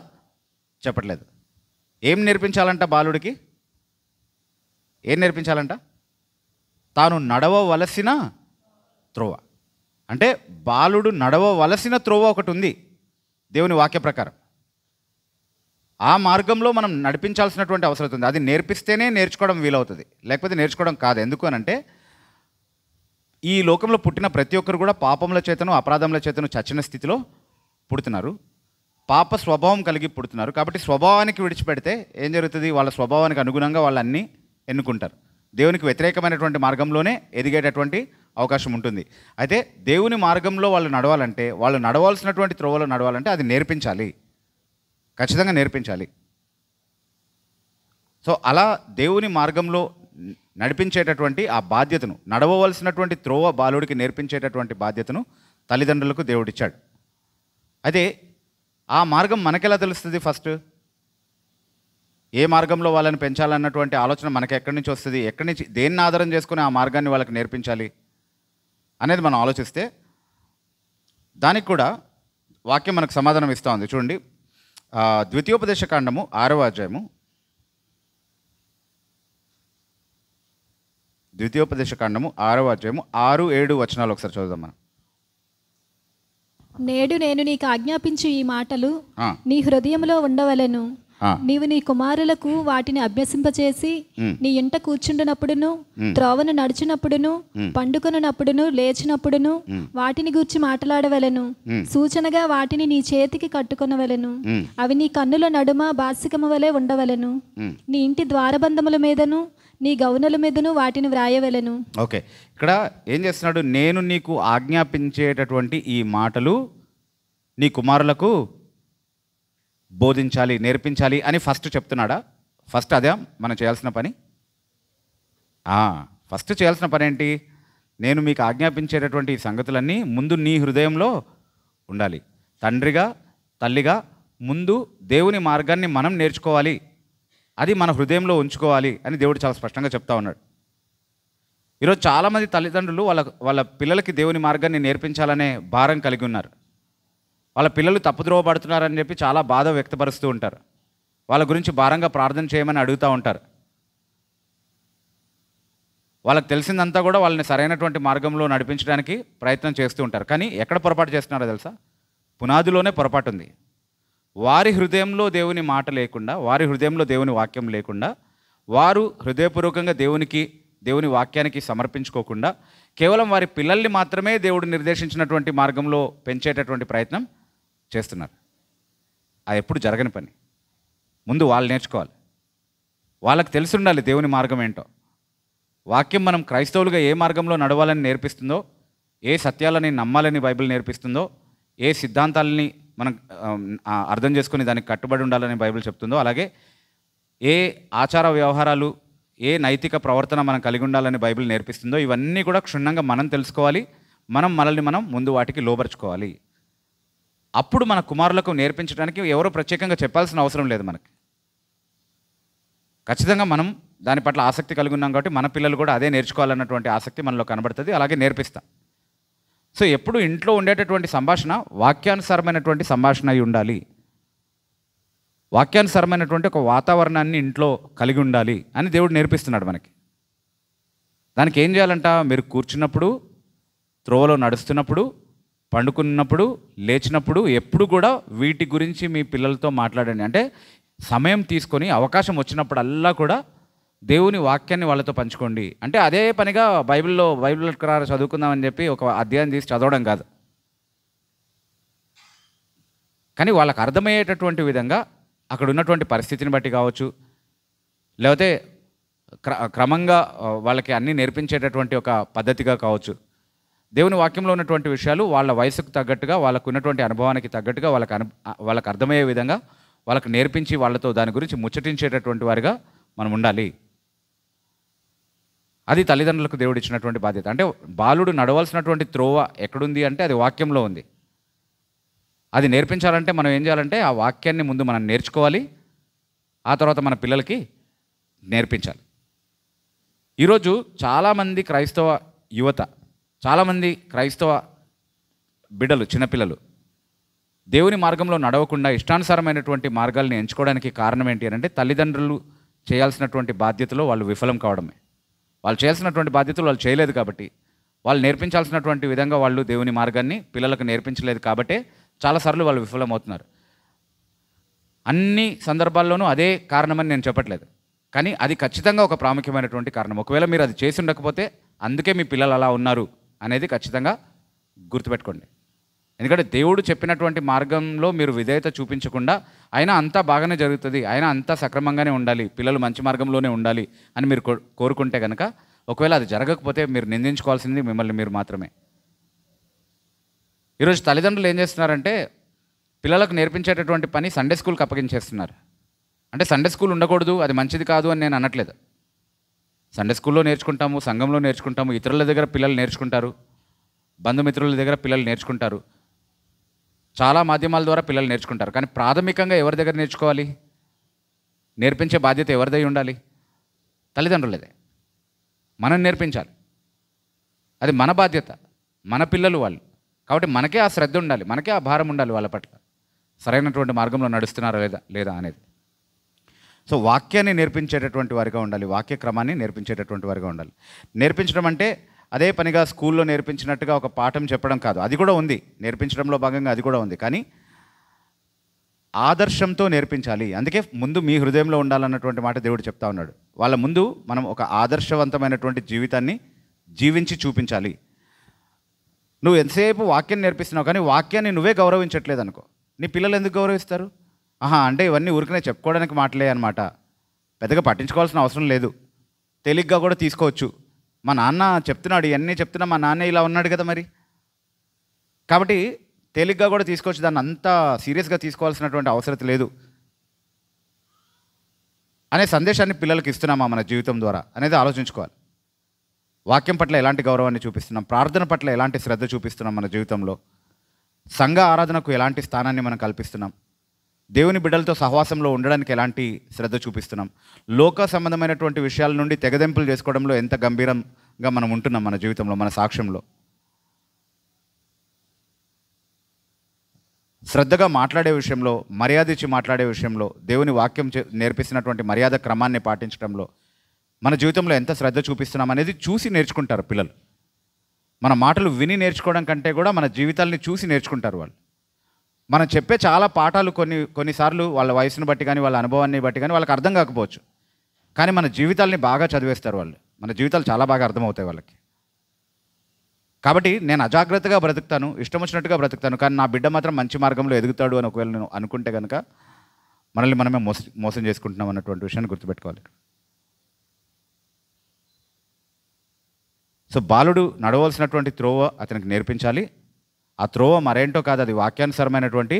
S1: చెప్పట్లేదు. ఏం నేర్పించాలంట బాలుడికి? ఏం నేర్పించాలంట? తాను నడవవలసిన త్రోవ. అంటే బాలుడు నడవవలసిన త్రోవ ఒకటి ఉంది దేవుని వాక్య ప్రకారం. ఆ మార్గంలో మనం నడిపించాల్సినటువంటి అవసరం ఉంది. అది నేర్పిస్తేనే నేర్చుకోవడం వీలవుతుంది, లేకపోతే నేర్చుకోవడం కాదు. ఎందుకు అనంటే ఈ లోకంలో పుట్టిన ప్రతి ఒక్కరు కూడా పాపముల చేతను అపరాధముల చేతను చచ్చిన స్థితిలో పుడుతున్నారు, పాప స్వభావం కలిగి పుడుతున్నారు. కాబట్టి స్వభావానికి విడిచిపెడితే ఏం జరుగుతుంది? వాళ్ళ స్వభావానికి అనుగుణంగా వాళ్ళు అన్నీ ఎన్నుకుంటారు. దేవునికి వ్యతిరేకమైనటువంటి మార్గంలోనే ఎదిగేటటువంటి అవకాశం ఉంటుంది. అయితే దేవుని మార్గంలో వాళ్ళు నడవాలంటే, వాళ్ళు నడవాల్సినటువంటి త్రోవలో నడవాలంటే అది నేర్పించాలి, ఖచ్చితంగా నేర్పించాలి. సో అలా దేవుని మార్గంలో నడిపించేటటువంటి ఆ బాధ్యతను, నడవవలసినటువంటి త్రోవ బాలుడికి నేర్పించేటటువంటి బాధ్యతను తల్లిదండ్రులకు దేవుడిచ్చాడు. అయితే ఆ మార్గం మనకెలా తెలుస్తుంది? ఫస్ట్ ఏ మార్గంలో వాళ్ళని పెంచాలన్నటువంటి ఆలోచన మనకి ఎక్కడి నుంచి వస్తుంది? ఎక్కడి నుంచి, దేన్ని ఆధారం చేసుకుని ఆ మార్గాన్ని వాళ్ళకి నేర్పించాలి అనేది మనం ఆలోచిస్తే దానికి కూడా వాక్యం మనకు సమాధానం ఇస్తూ ఉంది. చూడండి, ద్వితీయోపదేశ కాండము 6వ అధ్యాయము, ద్వితీయోపదేశ కాండము 6వ అధ్యాయము 6-7 వచనాలు ఒకసారి చదువుదాం మనం.
S3: నేడు నేను నీకు ఆజ్ఞాపించు ఈ మాటలు నీ హృదయంలో ఉండవలెను. నీవు నీ కుమారులకు వాటిని అభ్యసింపచేసి నీ ఇంట కూర్చుండునప్పుడును, త్రోవను నడిచినప్పుడును, పండుకొనున్నప్పుడును, లేచినప్పుడును వాటిని గూర్చి మాట్లాడవలెను. సూచనగా వాటిని నీ చేతికి కట్టుకొనవలెను. అవి నీ కన్నుల నడుమ బాసికము వలె ఉండవలెను. నీ ఇంటి ద్వారబంధముల మీదను నీ గౌనల మీదను వాటిని వ్రాయవలెను.
S1: ఓకే, ఇక్కడ ఏం చేస్తున్నాడు? నేను నీకు ఆజ్ఞాపించేటటువంటి ఈ మాటలు నీ కుమారులకు బోధించాలి, నేర్పించాలి అని ఫస్ట్ చెప్తున్నాడా? ఫస్ట్ అదే మనం చేయాల్సిన పని. ఫస్ట్ చేయాల్సిన పని ఏంటి? నేను మీకు ఆజ్ఞాపించేటటువంటి ఈ సంగతులన్నీ ముందు నీ హృదయంలో ఉండాలి. తండ్రిగా, తల్లిగా ముందు దేవుని మార్గాన్ని మనం నేర్చుకోవాలి, అది మన హృదయంలో ఉంచుకోవాలి అని దేవుడు చాలా స్పష్టంగా చెప్తా ఉన్నాడు. ఈరోజు చాలామంది తల్లిదండ్రులు వాళ్ళ పిల్లలకి దేవుని మార్గాన్ని నేర్పించాలనే భారం కలిగి ఉన్నారు. వాళ్ళ పిల్లలు తప్పుద్రోవ పడుతున్నారని చెప్పి చాలా బాధ వ్యక్తపరుస్తూ ఉంటారు. వాళ్ళ గురించి భారంగా ప్రార్థన చేయమని అడుగుతూ ఉంటారు. వాళ్ళకి తెలిసిందంతా కూడా వాళ్ళని సరైనటువంటి మార్గంలో నడిపించడానికి ప్రయత్నం చేస్తూ ఉంటారు. కానీ ఎక్కడ పొరపాటు చేస్తున్నారో తెలుసా? పునాదిలోనే పొరపాటు ఉంది. వారి హృదయంలో దేవుని మాట లేకుండా, వారి హృదయంలో దేవుని వాక్యం లేకుండా, వారు హృదయపూర్వకంగా దేవుని వాక్యానికి సమర్పించుకోకుండా కేవలం వారి పిల్లల్ని మాత్రమే దేవుడు నిర్దేశించినటువంటి మార్గంలో పెంచేటటువంటి ప్రయత్నం చేస్తున్నారు. అది ఎప్పుడు జరగని పని. ముందు వాళ్ళు నేర్చుకోవాలి, వాళ్ళకి తెలిసి ఉండాలి దేవుని మార్గం ఏంటో. వాక్యం మనం క్రైస్తవులుగా ఏ మార్గంలో నడవాలని నేర్పిస్తుందో, ఏ సత్యాలని నమ్మాలని బైబిల్ నేర్పిస్తుందో, ఏ సిద్ధాంతాలని మనం అర్థం చేసుకుని దానికి కట్టుబడి ఉండాలని బైబిల్ చెప్తుందో, అలాగే ఏ ఆచార వ్యవహారాలు, ఏ నైతిక ప్రవర్తన మనం కలిగి ఉండాలని బైబిల్ నేర్పిస్తుందో, ఇవన్నీ కూడా క్షుణ్ణంగా మనం తెలుసుకోవాలి. మనల్ని మనం ముందు వాటికి లోబరుచుకోవాలి. అప్పుడు మన కుమారులకు నేర్పించడానికి ఎవరో ప్రత్యేకంగా చెప్పాల్సిన అవసరం లేదు. మనకి ఖచ్చితంగా మనం దాని పట్ల ఆసక్తి కలిగి ఉన్నాం కాబట్టి మన పిల్లలు కూడా అదే నేర్చుకోవాలన్నటువంటి ఆసక్తి మనలో కనబడుతుంది. అలాగే నేర్పిస్తాం. సో ఎప్పుడు ఇంట్లో ఉండేటటువంటి సంభాషణ వాక్యానుసారమైనటువంటి సంభాషణ అయి ఉండాలి. వాక్యానుసారమైనటువంటి ఒక వాతావరణాన్ని ఇంట్లో కలిగి ఉండాలి అని దేవుడు నేర్పిస్తున్నాడు మనకి. దానికి ఏం చేయాలంట? మీరు కూర్చున్నప్పుడు, త్రోవలో నడుస్తున్నప్పుడు, పండుకున్నప్పుడు, లేచినప్పుడు ఎప్పుడు కూడా వీటి గురించి మీ పిల్లలతో మాట్లాడండి. అంటే సమయం తీసుకొని అవకాశం వచ్చినప్పుడల్లా కూడా దేవుని వాక్యాన్ని వాళ్ళతో పంచుకోండి. అంటే అదే పనిగా బైబిల్ చదువుకుందామని చెప్పి ఒక అధ్యాయం తీసి చదవడం కాదు, కానీ వాళ్ళకు అర్థమయ్యేటటువంటి విధంగా అక్కడ ఉన్నటువంటి పరిస్థితిని బట్టి కావచ్చు, లేకపోతే క్రమంగా వాళ్ళకి అన్నీ నేర్పించేటటువంటి ఒక పద్ధతిగా కావచ్చు, దేవుని వాక్యంలో ఉన్నటువంటి విషయాలు వాళ్ళ వయసుకు తగ్గట్టుగా, వాళ్ళకు ఉన్నటువంటి అనుభవానికి తగ్గట్టుగా వాళ్ళకు అర్థమయ్యే విధంగా వాళ్ళకు నేర్పించి వాళ్ళతో దాని గురించి ముచ్చటించేటటువంటి వారిగా మనం ఉండాలి. అది తల్లిదండ్రులకు దేవుడు ఇచ్చినటువంటి బాధ్యత. అంటే బాలుడు నడవాల్సినటువంటి త్రోవ ఎక్కడుంది అంటే అది వాక్యంలో ఉంది. అది నేర్పించాలంటే మనం ఏం చేయాలంటే ఆ వాక్యాన్ని ముందు మనం నేర్చుకోవాలి, ఆ తర్వాత మన పిల్లలకి నేర్పించాలి.
S4: ఈరోజు చాలామంది క్రైస్తవ యువత, చాలామంది క్రైస్తవ బిడ్డలు, చిన్నపిల్లలు దేవుని మార్గంలో నడవకుండా ఇష్టానుసారమైనటువంటి మార్గాల్ని ఎంచుకోవడానికి కారణం ఏంటి అని అంటే తల్లిదండ్రులు చేయాల్సినటువంటి బాధ్యతలో వాళ్ళు విఫలం కావడమే. వాళ్ళు చేయాల్సినటువంటి బాధ్యతలు వాళ్ళు చేయలేదు కాబట్టి, వాళ్ళు నేర్పించాల్సినటువంటి విధంగా వాళ్ళు దేవుని మార్గాన్ని పిల్లలకు నేర్పించలేదు కాబట్టే చాలాసార్లు వాళ్ళు విఫలమవుతున్నారు. అన్ని సందర్భాల్లోనూ అదే కారణమని నేను చెప్పట్లేదు, కానీ అది ఖచ్చితంగా ఒక ప్రాముఖ్యమైనటువంటి కారణం. ఒకవేళ మీరు అది చేసి ఉండకపోతే అందుకే మీ పిల్లలు అలా ఉన్నారు అనేది ఖచ్చితంగా గుర్తుపెట్టుకోండి. ఎందుకంటే దేవుడు చెప్పినటువంటి మార్గంలో మీరు విధేయత చూపించకుండా అయినా అంతా బాగానే జరుగుతుంది, అయినా అంతా సక్రమంగానే ఉండాలి, పిల్లలు మంచి మార్గంలోనే ఉండాలి అని మీరు కోరుకుంటే కనుక, ఒకవేళ అది జరగకపోతే మీరు నిందించుకోవాల్సింది మిమ్మల్ని మీరు మాత్రమే. ఈరోజు తల్లిదండ్రులు ఏం చేస్తున్నారంటే పిల్లలకు నేర్పించేటటువంటి పని సండే స్కూల్కి అప్పగించేస్తున్నారు. అంటే సండే స్కూల్ ఉండకూడదు, అది మంచిది కాదు అని నేను అనట్లేదు. సండే స్కూల్లో నేర్చుకుంటాము, సంఘంలో నేర్చుకుంటాము, ఇతరుల దగ్గర పిల్లలు నేర్చుకుంటారు, బంధుమిత్రుల దగ్గర పిల్లలు నేర్చుకుంటారు, చాలా మాధ్యమాల ద్వారా పిల్లలు నేర్చుకుంటారు. కానీ ప్రాథమికంగా ఎవరి దగ్గర నేర్చుకోవాలి? నేర్పించే బాధ్యత ఎవరిదై ఉండాలి? తల్లిదండ్రులదే. మనం నేర్పించాలి, అది మన బాధ్యత, మన పిల్లలు వాళ్ళు. కాబట్టి మనకే ఆ శ్రద్ధ ఉండాలి, మనకే ఆ భారం ఉండాలి వాళ్ళ పట్ల, సరైనటువంటి మార్గంలో నడుస్తున్నారా లేదా అనేది. సో వాక్యాన్ని నేర్పించేటటువంటి వారిగా ఉండాలి, వాక్య క్రమాన్ని నేర్పించేటటువంటి వారిగా ఉండాలి. నేర్పించడం అంటే అదే పనిగా స్కూల్లో నేర్పించినట్టుగా ఒక పాఠం చెప్పడం కాదు, అది కూడా ఉంది, నేర్పించడంలో భాగంగా అది కూడా ఉంది. కానీ ఆదర్శంతో నేర్పించాలి. అందుకే ముందు మీ హృదయంలో ఉండాలన్నటువంటి మాట దేవుడు చెప్తా ఉన్నాడు. వాళ్ళ ముందు మనం ఒక ఆదర్శవంతమైనటువంటి జీవితాన్ని జీవించి చూపించాలి. నువ్వు ఎంతసేపు వాక్యం నేర్పిస్తున్నావు కానీ వాక్యాన్ని నువ్వే గౌరవించట్లేదు అనుకో, నీ పిల్లలు ఎందుకు గౌరవిస్తారు? అంటే ఇవన్నీ ఊరికనే చెప్పుకోవడానికి మాటలే అనమాట, పెద్దగా పట్టించుకోవాల్సిన అవసరం లేదు, తేలిగ్గా కూడా తీసుకోవచ్చు. మా నాన్న చెప్తున్నాడు, ఇవన్నీ చెప్తున్నా, మా నాన్న ఇలా ఉన్నాడు కదా మరి, కాబట్టి తేలిగ్గా కూడా తీసుకోవచ్చు, దాన్ని అంతా సీరియస్గా తీసుకోవాల్సినటువంటి అవసరం లేదు అనే సందేశాన్ని పిల్లలకు ఇస్తున్నామా మన జీవితం ద్వారా అనేది ఆలోచించుకోవాలి. వాక్యం పట్ల ఎలాంటి గౌరవాన్ని చూపిస్తున్నాం, ప్రార్థన పట్ల ఎలాంటి శ్రద్ధ చూపిస్తున్నాం మన జీవితంలో, సంఘ ఆరాధనకు ఎలాంటి స్థానాన్ని మనం కల్పిస్తున్నాం, దేవుని బిడ్డలతో సహవాసంలో ఉండడానికి ఎలాంటి శ్రద్ధ చూపిస్తున్నాం, లోక సంబంధమైనటువంటి విషయాల నుండి తెగదెంపులు చేసుకోవడంలో ఎంత గంభీరంగా మనం ఉంటున్నాం మన జీవితంలో, మన సాక్ష్యంలో. శ్రద్ధగా మాట్లాడే విషయంలో, మర్యాద ఇచ్చి మాట్లాడే విషయంలో, దేవుని వాక్యం నేర్పిస్తున్నటువంటి మర్యాద క్రమాన్ని పాటించడంలో మన జీవితంలో ఎంత శ్రద్ధ చూపిస్తున్నాం అనేది చూసి నేర్చుకుంటారు పిల్లలు. మన మాటలు విని నేర్చుకోవడం కంటే కూడా మన జీవితాలని చూసి నేర్చుకుంటారు వాళ్ళు. మనం చెప్పే చాలా పాఠాలు కొన్నిసార్లు వాళ్ళ వయసును బట్టి కానీ వాళ్ళ అనుభవాన్ని బట్టి కానీ వాళ్ళకి అర్థం కాకపోవచ్చు, కానీ మన జీవితాలని బాగా చదివేస్తారు వాళ్ళు, మన జీవితాలు చాలా బాగా అర్థమవుతాయి వాళ్ళకి. కాబట్టి నేను అజాగ్రత్తగా బ్రతుకుతాను, ఇష్టం వచ్చినట్టుగా బ్రతుకుతాను, కానీ నా బిడ్డ మాత్రం మంచి మార్గంలో ఎదుగుతాడు అని ఒకవేళ నేను అనుకుంటే కనుక మనల్ని మనమే మోసం చేసుకుంటున్నాం అన్నటువంటి విషయాన్ని గుర్తుపెట్టుకోవాలి. సో బాలుడు నడవలసినటువంటి త్రోవ అతనికి నేర్పించాలి. ఆ త్రోవ మరేంటో కాదు, అది వాక్యానుసారమైనటువంటి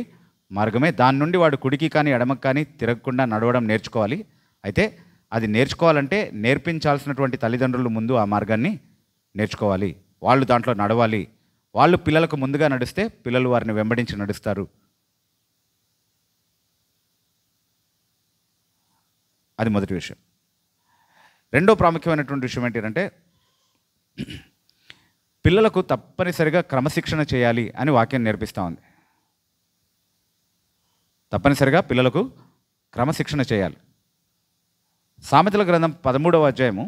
S4: మార్గమే. దాని నుండి వాడు కుడికి కానీ ఎడమకి కానీ తిరగకుండా నడవడం నేర్చుకోవాలి. అయితే అది నేర్చుకోవాలంటే నేర్పించాల్సినటువంటి తల్లిదండ్రులు ముందు ఆ మార్గాన్ని నేర్చుకోవాలి, వాళ్ళు దాంట్లో నడవాలి. వాళ్ళు పిల్లలకు ముందుగా నడిస్తే పిల్లలు వారిని వెంబడించి నడుస్తారు. అది మొదటి విషయం. రెండో ప్రాముఖ్యమైనటువంటి విషయం ఏంటంటే పిల్లలకు తప్పనిసరిగా క్రమశిక్షణ చేయాలి అని వాక్యం నేర్పిస్తూ ఉంది. తప్పనిసరిగా పిల్లలకు క్రమశిక్షణ చేయాలి. సామెతల గ్రంథం 13వ అధ్యాయము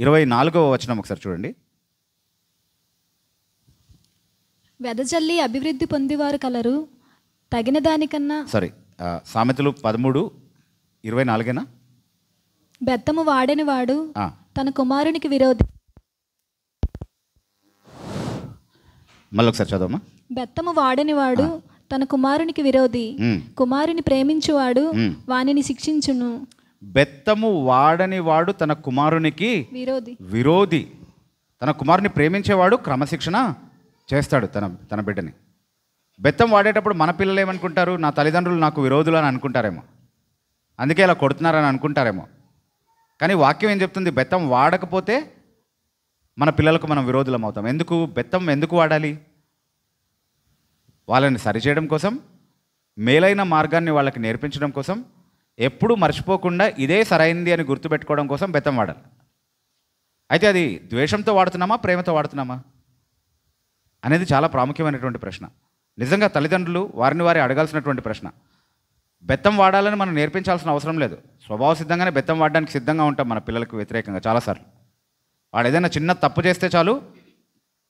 S4: 24వ వచనం ఒకసారి చూడండి.
S3: వెదజల్లి అభివృద్ధి పొందేవారు కలరు, తగిన దానికన్నా
S1: సామెతలు 13:24.
S3: బెత్తము వాడని వాడు తన కుమారునికి విరోధి.
S1: మళ్ళీ ఒకసారి చదవమ్మా.
S3: బెత్తము వాడని వాడు తన కుమారునికి విరోధి, కుమారుని ప్రేమించువాడు వానిని శిక్షించును.
S1: బెత్తము వాడని వాడు తన కుమారునికి విరోధి. తన కుమారుని ప్రేమించేవాడు క్రమశిక్షణ చేస్తాడు తన బిడ్డని. బెత్తం వాడేటప్పుడు మన పిల్లలు ఏమనుకుంటారు? నా తల్లిదండ్రులు నాకు విరోధులు అని అనుకుంటారేమో, అందుకే ఇలా కొడుతున్నారని అనుకుంటారేమో. కానీ వాక్యం ఏం చెప్తుంది? బెత్తం వాడకపోతే మన పిల్లలకు మనం విరోధులం అవుతాం. బెత్తం ఎందుకు వాడాలి? వాళ్ళని సరిచేయడం కోసం, మేలైన మార్గాన్ని వాళ్ళకి నేర్పించడం కోసం,
S4: ఎప్పుడు మర్చిపోకుండా ఇదే సరైంది అని గుర్తుపెట్టుకోవడం కోసం బెత్తం వాడాలి. అయితే అది ద్వేషంతో వాడుతున్నామా, ప్రేమతో వాడుతున్నామా అనేది చాలా ప్రాముఖ్యమైనటువంటి ప్రశ్న. నిజంగా తల్లిదండ్రులు వారిని వారి అడగాల్సినటువంటి ప్రశ్న. బెత్తం వాడాలని మనం నేర్పించాల్సిన అవసరం లేదు. స్వభావ సిద్ధంగానే బెత్తం వాడడానికి సిద్ధంగా ఉంటాం మన పిల్లలకు వ్యతిరేకంగా చాలాసార్లు. వాడు ఏదైనా చిన్న తప్పు చేస్తే చాలు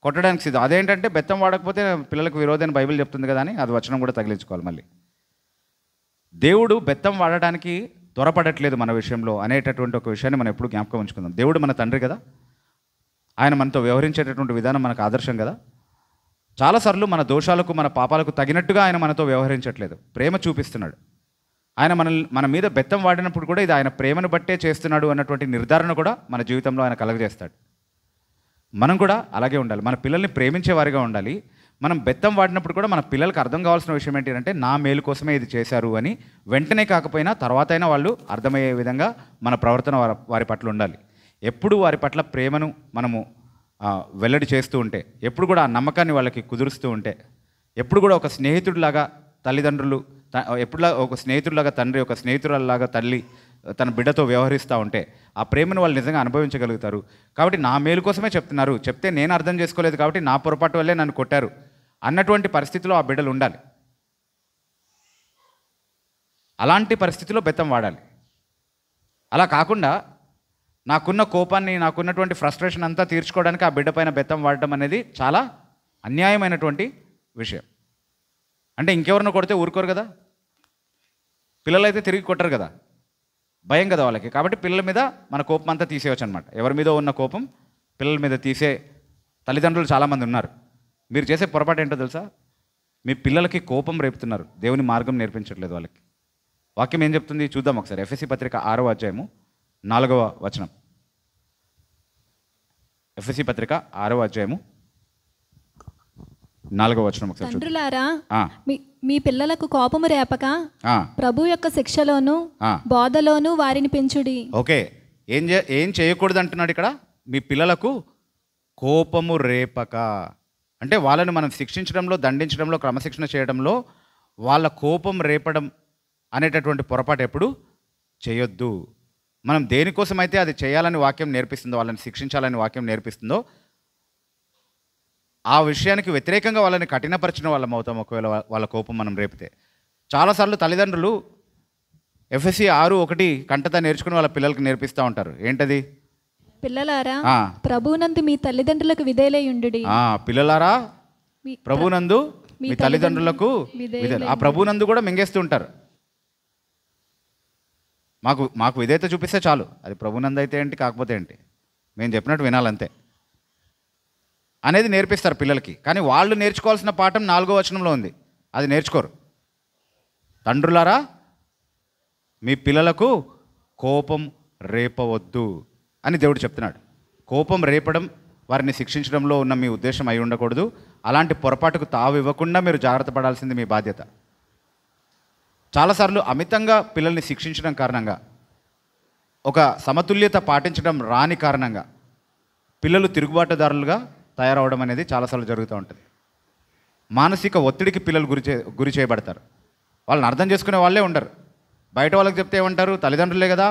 S4: కొట్టడానికి సిద్ధం. అదేంటంటే బెత్తం వాడకపోతే పిల్లలకు విరోధం బైబిల్ చెప్తుంది కదా అని అది వచనం కూడా తగిలించుకోవాలి. మళ్ళీ దేవుడు బెత్తం వాడడానికి త్వరపడట్లేదు మన విషయంలో అనేటటువంటి ఒక విషయాన్ని మనం ఎప్పుడు జ్ఞాపకం ఉంచుకుందాం. దేవుడు మన తండ్రి కదా, ఆయన మనతో వ్యవహరించేటటువంటి విధానం మనకు ఆదర్శం కదా. చాలాసార్లు మన దోషాలకు మన పాపాలకు తగినట్టుగా ఆయన మనతో వ్యవహరించట్లేదు, ప్రేమ చూపిస్తున్నాడు. ఆయన మన మీద బెత్తం వాడినప్పుడు కూడా ఇది ఆయన ప్రేమను బట్టే చేస్తున్నాడు అన్నటువంటి నిర్ధారణ కూడా మన జీవితంలో ఆయన కలగజేస్తాడు. మనం కూడా అలాగే ఉండాలి, మన పిల్లల్ని ప్రేమించే వారిగా ఉండాలి. మనం బెత్తం వాడినప్పుడు కూడా మన పిల్లలకు అర్థం కావాల్సిన విషయం ఏంటంటే నా మేలు కోసమే ఇది చేశారు అని వెంటనే కాకపోయినా తర్వాత అయినా వాళ్ళు అర్థమయ్యే విధంగా మన ప్రవర్తన వారి పట్ల ఉండాలి. ఎప్పుడు వారి పట్ల ప్రేమను మనము వెల్లడి చేస్తూ ఉంటే, ఎప్పుడు కూడా ఆ నమ్మకాన్ని వాళ్ళకి కుదురుస్తూ ఉంటే, ఎప్పుడు కూడా ఒక స్నేహితుడిలాగా తల్లిదండ్రులు, ఎప్పుడులా ఒక స్నేహితుడిలాగా తండ్రి, ఒక స్నేహితురాలాగా తల్లి తన బిడ్డతో వ్యవహరిస్తూ ఉంటే ఆ ప్రేమను వాళ్ళు నిజంగా అనుభవించగలుగుతారు. కాబట్టి నా మేలు కోసమే చెప్తున్నారు, చెప్తే నేను అర్థం చేసుకోలేదు కాబట్టి నా పొరపాటు వల్లే నన్ను కొట్టారు అన్నటువంటి పరిస్థితిలో ఆ బిడ్డలు ఉండాలి. అలాంటి పరిస్థితిలో బెత్తం వాడాలి. అలా కాకుండా నాకున్న కోపాన్ని, నాకున్నటువంటి ఫ్రస్ట్రేషన్ అంతా తీర్చుకోవడానికి ఆ బిడ్డ పైన బెత్తం వాడటం అనేది చాలా అన్యాయమైనటువంటి విషయం. అంటే ఇంకెవరినో కొడితే ఊరుకోరు కదా, పిల్లలైతే తిరిగి కొట్టరు కదా, భయం కదా వాళ్ళకి. కాబట్టి పిల్లల మీద మన కోపం అంతా తీసేయచ్చు అనమాట. ఎవరి మీద ఉన్న కోపం పిల్లల మీద తీసే తల్లిదండ్రులు చాలామంది ఉన్నారు. మీరు చేసే పొరపాటు ఏంటో తెలుసా? మీ పిల్లలకి కోపం రేపుతున్నారు, దేవుని మార్గం నేర్పించట్లేదు వాళ్ళకి. వాక్యం ఏం చెప్తుంది చూద్దాం ఒకసారి. ఎఫెసీ పత్రిక 6వ అధ్యాయము 4వ వచనం. ఎఫెసీ పత్రిక 6వ అధ్యాయము 4వ వచనం ఒకసారి.
S3: తండ్రులారా మీ పిల్లలకు కోపము రేపక ప్రభు యొక్క శిక్షలోను బోధలోను వారిని పెంచుడి.
S4: ఓకే, ఏం చేయకూడదు అంటున్నాడు ఇక్కడ? మీ పిల్లలకు కోపము రేపక అంటే వాళ్ళని మనం శిక్షించడంలో, దండించడంలో, క్రమశిక్షణ చేయడంలో వాళ్ళ కోపం రేపడం అనేటటువంటి పొరపాటు ఎప్పుడు చేయొద్దు. మనం దేనికోసమైతే అది చేయాలని వాక్యం నేర్పిస్తుందో, వాళ్ళని శిక్షించాలని వాక్యం నేర్పిస్తుందో ఆ విషయానికి వ్యతిరేకంగా వాళ్ళని కఠినపరిచిన వాళ్ళం అవుతాం ఒకవేళ వాళ్ళ కోపం మనం రేపితే. చాలాసార్లు తల్లిదండ్రులు ఎఫెసీ 6:1 కంటతా నేర్చుకుని వాళ్ళ పిల్లలకు నేర్పిస్తూ ఉంటారు. ఏంటది?
S3: పిల్లలారా ప్రభువునందు మీ తల్లిదండ్రులకు విధేయులై ఉండుడి.
S4: పిల్లలారా ప్రభువునందు మీ తల్లిదండ్రులకు ఆ ప్రభువునందు కూడా మింగేస్తూ ఉంటారు. మాకు విధేయత చూపిస్తే చాలు, అది ప్రభునందు అయితే ఏంటి, కాకపోతే ఏంటి, మేము చెప్పినట్టు వినాలంతే అనేది నేర్పిస్తారు పిల్లలకి. కానీ వాళ్ళు నేర్చుకోవాల్సిన పాఠం 4వ వచనంలో ఉంది, అది నేర్చుకోరు. తండ్రులారా మీ పిల్లలకు కోపం రేపవద్దు అని దేవుడు చెప్తున్నాడు. కోపం రేపడం వారిని శిక్షించడంలో ఉన్న మీ ఉద్దేశం అయి ఉండకూడదు. అలాంటి పొరపాటుకు తావు ఇవ్వకుండా మీరు జాగ్రత్త పడాల్సింది మీ బాధ్యత. చాలాసార్లు అమితంగా పిల్లల్ని శిక్షించడం కారణంగా, ఒక సమతుల్యత పాటించడం రాని కారణంగా పిల్లలు తిరుగుబాటుదారులుగా తయారవడం అనేది చాలాసార్లు జరుగుతూ ఉంటుంది. మానసిక ఒత్తిడికి పిల్లలు గురి చేయబడతారు. వాళ్ళని అర్థం చేసుకునే వాళ్ళే ఉండరు. బయట వాళ్ళకి చెప్తే ఏమంటారు, తల్లిదండ్రులే కదా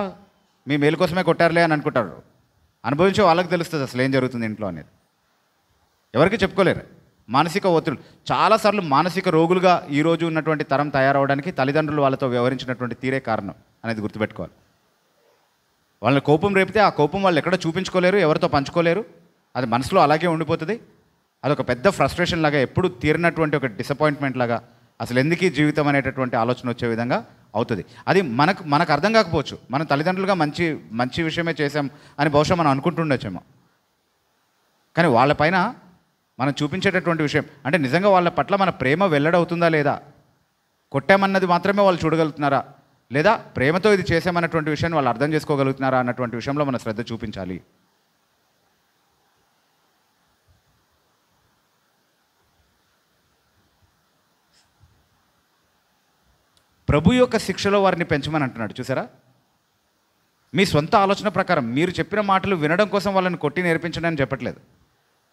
S4: మీ మేలు కోసమే కొట్టారులే అని అనుకుంటారు. అనుభవించే వాళ్ళకి తెలుస్తుంది అసలు ఏం జరుగుతుంది ఇంట్లో అనేది. ఎవరికి చెప్పుకోలేరు. మానసిక ఒత్తిడి చాలాసార్లు మానసిక రోగులుగా ఈరోజు ఉన్నటువంటి తరం తయారవడానికి తల్లిదండ్రులు వాళ్ళతో వ్యవహరించినటువంటి తీరే కారణం అనేది గుర్తుపెట్టుకోవాలి. వాళ్ళని కోపం రేపితే ఆ కోపం వాళ్ళు ఎక్కడ చూపించుకోలేరు, ఎవరితో పంచుకోలేరు, అది మనసులో అలాగే ఉండిపోతుంది. అదొక పెద్ద ఫ్రస్ట్రేషన్ లాగా, ఎప్పుడు తీరినటువంటి ఒక డిసప్పాయింట్మెంట్ లాగా, అసలు ఎందుకు ఈ జీవితం అనేటటువంటి ఆలోచన వచ్చే విధంగా అవుతుంది. అది మనకు అర్థం కాకపోవచ్చు. మనం తల్లిదండ్రులుగా మంచి విషయమే చేసాం అని బహుశా మనం అనుకుంటుండొచ్చేమో. కానీ వాళ్ళపైన మనం చూపించేటటువంటి విషయం అంటే నిజంగా వాళ్ళ పట్ల మన ప్రేమ వెల్లడవుతుందా లేదా, కొట్టామన్నది మాత్రమే వాళ్ళు చూడగలుగుతున్నారా, లేదా ప్రేమతో ఇది చేసామన్నటువంటి విషయాన్ని వాళ్ళు అర్థం చేసుకోగలుగుతున్నారా అన్నటువంటి విషయంలో మన శ్రద్ధ చూపించాలి. ప్రభు యొక్క శిక్షలో వారిని పెంచమని అంటున్నాడు చూసారా. మీ సొంత ఆలోచన ప్రకారం మీరు చెప్పిన మాటలు వినడం కోసం వాళ్ళని కొట్టి నేర్పించడం అని చెప్పట్లేదు.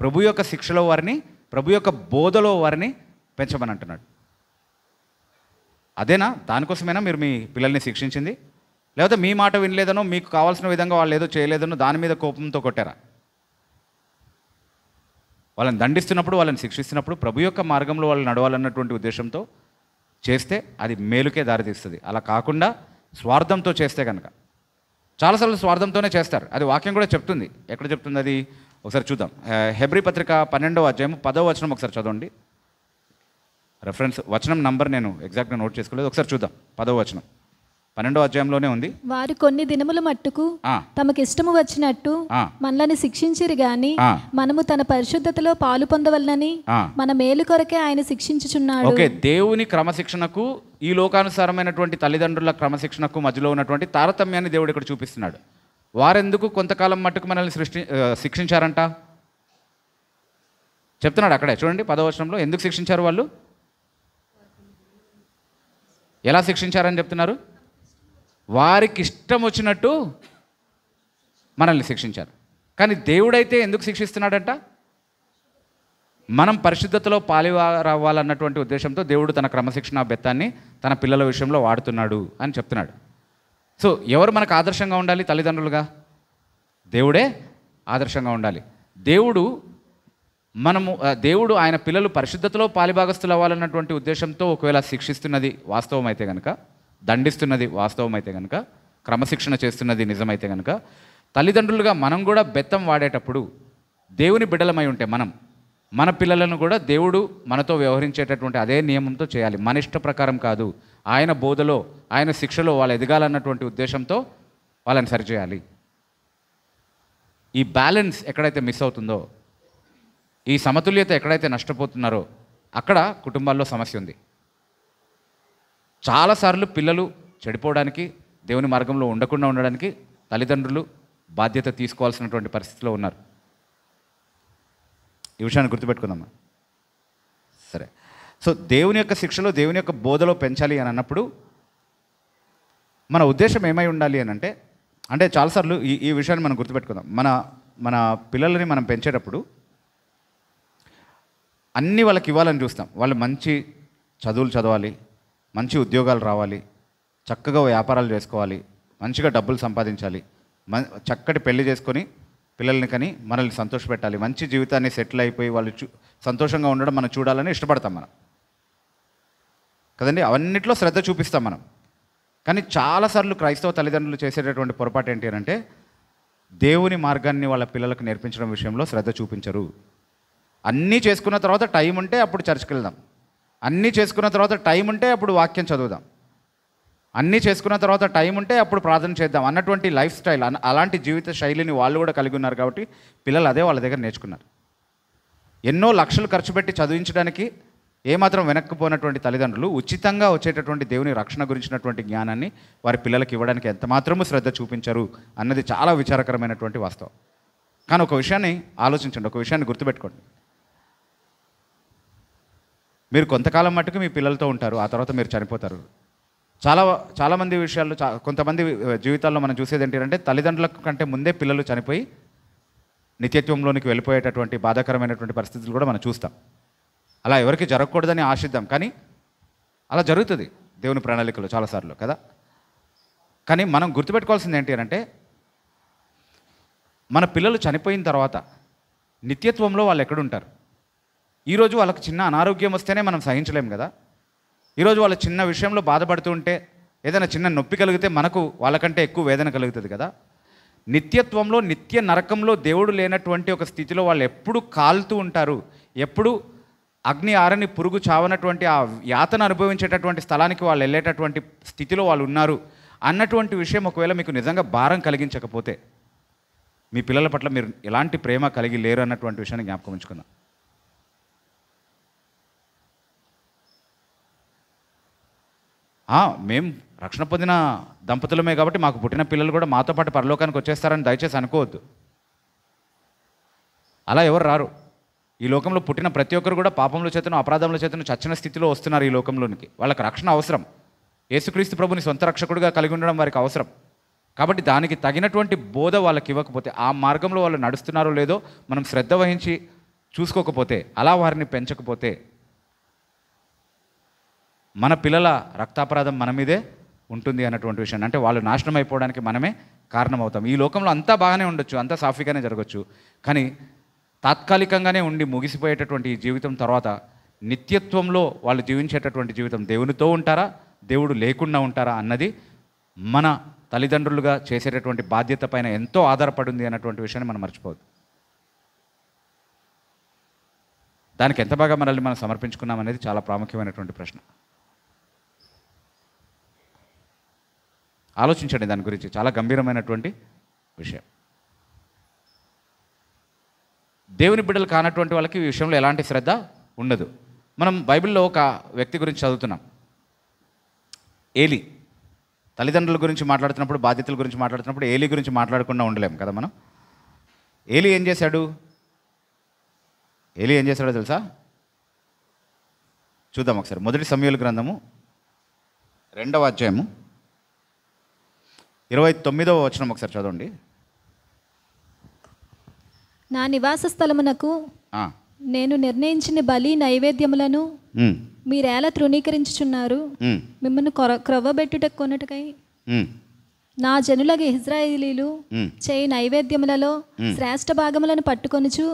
S4: ప్రభు యొక్క శిక్షలో వారిని, ప్రభు యొక్క బోధలో వారిని పెంచమని అంటున్నాడు. అదేనా, దానికోసమైనా మీరు మీ పిల్లల్ని శిక్షించింది? లేకపోతే మీ మాట వినలేదనో, మీకు కావాల్సిన విధంగా వాళ్ళు ఏదో చేయలేదనో దాని మీద కోపంతో కొట్టారా? వాళ్ళని దండిస్తున్నప్పుడు, వాళ్ళని శిక్షిస్తున్నప్పుడు ప్రభు యొక్క మార్గంలో వాళ్ళు నడవాలన్నటువంటి ఉద్దేశంతో చేస్తే అది మేలుకే దారితీస్తుంది. అలా కాకుండా స్వార్థంతో చేస్తే కనుక, చాలాసార్లు స్వార్థంతోనే చేస్తారు. అది వాక్యం కూడా చెప్తుంది. ఎక్కడ చెప్తుంది అది ఒకసారి చూద్దాం. హెబ్రీ పత్రిక 12వ అధ్యాయం 10వ వచనం ఒకసారి చదవండి. రెఫరెన్స్ వచనం నంబర్ నేను ఎగ్జాక్ట్గా నోట్ చేసుకోలేదు, ఒకసారి చూద్దాం. 10వ వచనం 12వ అధ్యాయంలోనే ఉంది.
S3: వారు కొన్ని దినముల మట్టుకు తమకిష్టము వచ్చినట్టు మనల్ని శిక్షించిరి గాని మనము తన పరిశుద్ధతలో పాలు పొందవలనని మన మేలు కొరకే ఆయన శిక్షించుచున్నాడు.
S4: ఓకే, దేవుని క్రమశిక్షణకు ఈ లోకానుసారమైనటువంటి తల్లిదండ్రుల క్రమశిక్షణకు మధ్యలో ఉన్నటువంటి తారతమ్యాన్ని దేవుడు ఇక్కడ చూపిస్తున్నాడు. వారెందుకు కొంతకాలం మట్టుకు మనల్ని శిక్షించారంట చెప్తున్నాడు అక్కడే. చూడండి 10వ వచనంలో ఎందుకు శిక్షించారు వాళ్ళు, ఎలా శిక్షించారని చెప్తున్నారు. వారికి ఇష్టం వచ్చినట్టు మనల్ని శిక్షించారు. కానీ దేవుడైతే ఎందుకు శిక్షిస్తున్నాడంట? మనం పరిశుద్ధతలో పాలివారవ్వాలన్నటువంటి ఉద్దేశంతో దేవుడు తన క్రమశిక్షణ బెత్తాన్ని తన పిల్లల విషయంలో వాడుతున్నాడు అని చెప్తున్నాడు. సో ఎవరు మనకు ఆదర్శంగా ఉండాలి? తల్లిదండ్రులుగా దేవుడే ఆదర్శంగా ఉండాలి. దేవుడు ఆయన పిల్లలు పరిశుద్ధతలో పాలిభాగస్తులు అవ్వాలన్నటువంటి ఉద్దేశంతో ఒకవేళ శిక్షిస్తున్నది వాస్తవం అయితే కనుక, దండిస్తున్నది వాస్తవం అయితే కనుక, క్రమశిక్షణ చేస్తున్నది నిజమైతే కనుక, తల్లిదండ్రులుగా మనం కూడా బెత్తం వాడేటప్పుడు దేవుని బిడ్డలమై ఉంటే మన పిల్లలను కూడా దేవుడు మనతో వ్యవహరించేటటువంటి అదే నియమంతో చేయాలి. మన ఇష్ట ప్రకారం కాదు, ఆయన బోధలో, ఆయన శిక్షలో వాళ్ళు ఎదగాలన్నటువంటి ఉద్దేశంతో వాళ్ళని సరిచేయాలి. ఈ బ్యాలెన్స్ ఎక్కడైతే మిస్ అవుతుందో, ఈ సమతుల్యత ఎక్కడైతే నష్టపోతున్నారో అక్కడ కుటుంబాల్లో సమస్య ఉంది. చాలాసార్లు పిల్లలు చెడిపోవడానికి, దేవుని మార్గంలో ఉండకుండా ఉండడానికి తల్లిదండ్రులు బాధ్యత తీసుకోవాల్సినటువంటి పరిస్థితిలో ఉన్నారు. ఈ విషయాన్ని గుర్తుపెట్టుకుందామా? సరే, సో దేవుని యొక్క శిక్షలో, దేవుని యొక్క బోధలో పెంచాలి అని అన్నప్పుడు మన ఉద్దేశం ఏమై ఉండాలి అని అంటే చాలాసార్లు ఈ విషయాన్ని మనం గుర్తుపెట్టుకుందాం. మన పిల్లలని మనం పెంచేటప్పుడు అన్నీ వాళ్ళకి ఇవ్వాలని చూస్తాం. వాళ్ళు మంచి చదువులు చదవాలి, మంచి ఉద్యోగాలు రావాలి, చక్కగా వ్యాపారాలు చేసుకోవాలి, మంచిగా డబ్బులు సంపాదించాలి, చక్కటి పెళ్లి చేసుకొని పిల్లల్ని కని మనల్ని సంతోషపెట్టాలి, మంచి జీవితాన్ని సెటిల్ అయిపోయి వాళ్ళు సంతోషంగా ఉండడం మనం చూడాలని ఇష్టపడతాం మనం కదండి. అవన్నిట్లో శ్రద్ధ చూపిస్తాం మనం. కానీ చాలాసార్లు క్రైస్తవ తల్లిదండ్రులు చేసేటటువంటి పొరపాటు ఏంటి అని అంటే దేవుని మార్గాన్ని వాళ్ళ పిల్లలకు నేర్పించడం విషయంలో శ్రద్ధ చూపించరు. అన్నీ చేసుకున్న తర్వాత టైం ఉంటే అప్పుడు చర్చ్కి వెళ్దాం, అన్నీ చేసుకున్న తర్వాత టైం ఉంటే అప్పుడు వాక్యం చదువుదాం, అన్నీ చేసుకున్న తర్వాత టైం ఉంటే అప్పుడు ప్రార్థన చేద్దాం అన్నటువంటి లైఫ్ స్టైల్, అలాంటి జీవిత శైలిని వాళ్ళు కూడా కలిగి ఉన్నారు. కాబట్టి పిల్లలు అదే వాళ్ళ దగ్గర నేర్చుకున్నారు. ఎన్నో లక్షలు ఖర్చు పెట్టి చదివించడానికి ఏమాత్రం వెనక్కిపోయినటువంటి తల్లిదండ్రులు ఉచితంగా వచ్చేటటువంటి దేవుని రక్షణ గురించినటువంటి జ్ఞానాన్ని వారి పిల్లలకు ఇవ్వడానికి ఎంత మాత్రమూ శ్రద్ధ చూపించరు అన్నది చాలా విచారకరమైనటువంటి వాస్తవం. కానీ ఒక విషయాన్ని ఆలోచించండి, ఒక విషయాన్ని గుర్తుపెట్టుకోండి. మీరు కొంతకాలం మట్టుకు మీ పిల్లలతో ఉంటారు, ఆ తర్వాత మీరు చనిపోతారు. చాలామంది విషయాల్లో, కొంతమంది జీవితాల్లో మనం చూసేది ఏంటంటే తల్లిదండ్రుల కంటే ముందే పిల్లలు చనిపోయి నిత్యత్వంలోనికి వెళ్ళిపోయేటటువంటి బాధాకరమైనటువంటి పరిస్థితులు కూడా మనం చూస్తాం. అలా ఎవరికి జరగకూడదని ఆశిద్దాం, కానీ అలా జరుగుతుంది దేవుని ప్రణాళికలో చాలాసార్లు కదా. కానీ మనం గుర్తుపెట్టుకోవాల్సింది ఏంటి అంటే మన పిల్లలు చనిపోయిన తర్వాత నిత్యత్వంలో వాళ్ళు ఎక్కడుంటారు? ఈరోజు వాళ్ళకి చిన్న అనారోగ్యం వస్తేనే మనం సహించలేం కదా. ఈరోజు వాళ్ళ చిన్న విషయంలో బాధపడుతూ ఉంటే, ఏదైనా చిన్న నొప్పి కలిగితే మనకు వాళ్ళకంటే ఎక్కువ వేదన కలుగుతుంది కదా. నిత్యత్వంలో, నిత్య నరకంలో దేవుడు లేనటువంటి ఒక స్థితిలో వాళ్ళు ఎప్పుడు కాలుతూ ఉంటారు, ఎప్పుడు అగ్ని ఆరని పురుగు చావనటువంటి ఆ యాతన అనుభవించేటటువంటి స్థలానికి వాళ్ళు వెళ్ళేటటువంటి స్థితిలో వాళ్ళు ఉన్నారు అన్నటువంటి విషయం ఒకవేళ మీకు నిజంగా భారం కలిగించకపోతే మీ పిల్లల పట్ల మీరు ఎలాంటి ప్రేమ కలిగి లేరు అన్నటువంటి విషయాన్ని జ్ఞాపకం ఉంచుకుందాం. మేము రక్షణ పొందిన దంపతులమే కాబట్టి మాకు పుట్టిన పిల్లలు కూడా మాతో పాటు పరలోకానికి వచ్చేస్తారని దయచేసి అనుకోవద్దు. అలా ఎవరు రారు. ఈ లోకంలో పుట్టిన ప్రతి ఒక్కరు కూడా పాపంలో చేతను, అపరాధంలో చేతను చచ్చిన స్థితిలో వస్తున్నారు ఈ లోకంలోనికి. వాళ్ళకి రక్షణ అవసరం. యేసుక్రీస్తు ప్రభుని సొంత రక్షకుడిగా కలిగి ఉండడం వారికి అవసరం. కాబట్టి దానికి తగినటువంటి బోధ వాళ్ళకి ఇవ్వకపోతే, ఆ మార్గంలో వాళ్ళు నడుస్తున్నారో లేదో మనం శ్రద్ధ వహించి చూసుకోకపోతే, అలా వారిని పెంచకపోతే మన పిల్లల రక్తాపరాధం మన మీదే ఉంటుంది అన్నటువంటి విషయాన్ని, అంటే వాళ్ళు నాశనం అయిపోవడానికి మనమే కారణం అవుతాం. ఈ లోకంలో అంతా బాగానే ఉండొచ్చు, అంతా సాఫీగానే జరగచ్చు, కానీ తాత్కాలికంగానే ఉండి ముగిసిపోయేటటువంటి ఈ జీవితం తర్వాత నిత్యత్వంలో వాళ్ళు జీవించేటటువంటి జీవితం దేవునితో ఉంటారా, దేవుడు లేకుండా ఉంటారా అన్నది మన తల్లిదండ్రులుగా చేసేటటువంటి బాధ్యత పైన ఎంతో ఆధారపడి ఉంది అన్నటువంటి విషయాన్ని మనం మర్చిపోవద్దు. దానికి ఎంత బాగా మనల్ని మనం సమర్పించుకున్నాం అనేది చాలా ప్రాముఖ్యమైనటువంటి ప్రశ్న. ఆలోచించండి దాని గురించి, చాలా గంభీరమైనటువంటి విషయం. దేవుని బిడ్డలు కానటువంటి వాళ్ళకి ఈ విషయంలో ఎలాంటి శ్రద్ధ ఉండదు. మనం బైబిల్లో ఒక వ్యక్తి గురించి చదువుతున్నాం, ఏలీ. తల్లిదండ్రుల గురించి మాట్లాడుతున్నప్పుడు, బాధ్యతల గురించి మాట్లాడుతున్నప్పుడు ఏలీ గురించి మాట్లాడకుండా ఉండలేం కదా మనం. ఏలీ ఏం చేశాడు? ఏలీ ఏం చేశాడో తెలుసా? చూద్దాం ఒకసారి. మొదటి సమూయేలు గ్రంథము 2వ అధ్యాయము 29వ వచనం ఒకసారి చదవండి.
S3: నా నివాస స్థలమునకు నేను నిర్ణయించిన బలి నైవేద్యములను మీరేలా తృణీకరించుచున్నారు? మిమ్మల్ని క్రొవ్వబెట్టుటకు కొనుటకై నా జనులకు ఇశ్రాయేలీలు చేయి నైవేద్యములలో శ్రేష్ఠ భాగములను పట్టుకొనుచు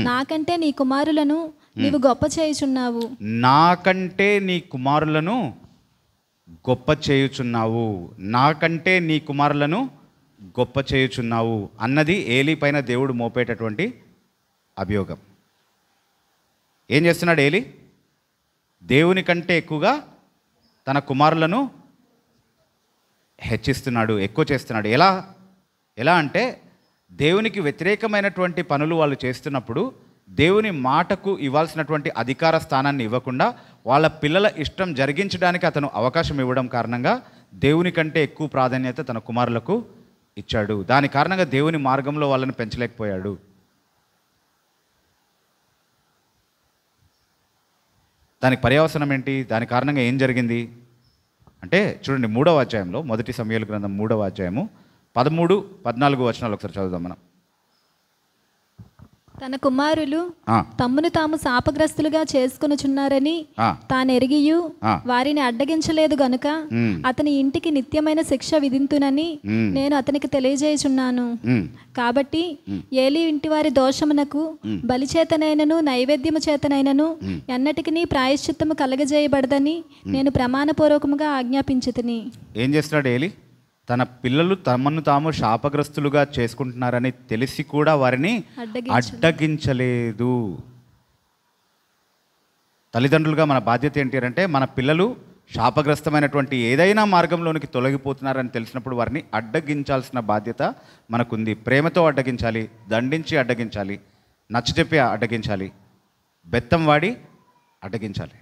S3: నాకంటే నీ కుమారులను నీవు గొప్ప చేయుచున్నావు.
S4: నాకంటే నీ కుమారులను గొప్ప చేయుచున్నావు, నాకంటే నీ కుమారులను గొప్ప చేయుచున్నావు అన్నది ఏలీ పైన దేవుడు మోపేటటువంటి అభియోగం. ఏం చేస్తున్నాడు ఏలీ? దేవుని కంటే ఎక్కువగా తన కుమారులను హెచ్చిస్తున్నాడు, ఎక్కువ చేస్తున్నాడు. ఎలా అంటే దేవునికి వ్యతిరేకమైనటువంటి పనులు వాళ్ళు చేస్తున్నప్పుడు దేవుని మాటకు ఇవ్వాల్సినటువంటి అధికార స్థానాన్ని ఇవ్వకుండా వాళ్ళ పిల్లల ఇష్టం జరిగించడానికి అతను అవకాశం ఇవ్వడం కారణంగా దేవుని కంటే ఎక్కువ ప్రాధాన్యత తన కుమారులకు ఇచ్చాడు. దాని కారణంగా దేవుని మార్గంలో వాళ్ళని పెంచలేకపోయాడు. దానికి పర్యవసనం ఏంటి? దాని కారణంగా ఏం జరిగింది అంటే చూడండి, 3వ అధ్యాయంలో, మొదటి సమూయేలు గ్రంథం 3వ అధ్యాయము 13, 14 వచనాలు ఒకసారి చదువుదాం మనం.
S3: తన కుమారులు తమ్మును తాము శాపగ్రస్తులుగా చేసుకొనుచున్నారని తానెరిగియు వారిని అడ్డగించలేదు గనుక అతని ఇంటికి నిత్యమైన శిక్ష విధింతునని నేను అతనికి తెలియజేయుచున్నాను. కాబట్టి ఏలీ ఇంటి వారి దోషమునకు బలి చేతనైనను నైవేద్యము చేతనైనను ఎన్నటికి ప్రాయశ్చిత్తము కలగజేయబడదని నేను ప్రమాణపూర్వకముగా ఆజ్ఞాపించితిని.
S4: ఏం చేస్తున్నాడు ఏలీ? తన పిల్లలు తమను తాము శాపగ్రస్తులుగా చేసుకుంటున్నారని తెలిసి కూడా వారిని అడ్డగించలేదు. తల్లిదండ్రులుగా మన బాధ్యత ఏంటి అంటే, మన పిల్లలు శాపగ్రస్తమైనటువంటి ఏదైనా మార్గంలోనికి తొలగిపోతున్నారని తెలిసినప్పుడు వారిని అడ్డగించాల్సిన బాధ్యత మనకుంది. ప్రేమతో అడ్డగించాలి, దండించి అడ్డగించాలి, నచ్చజెప్పి అడ్డగించాలి, బెత్తం వాడి అడ్డగించాలి.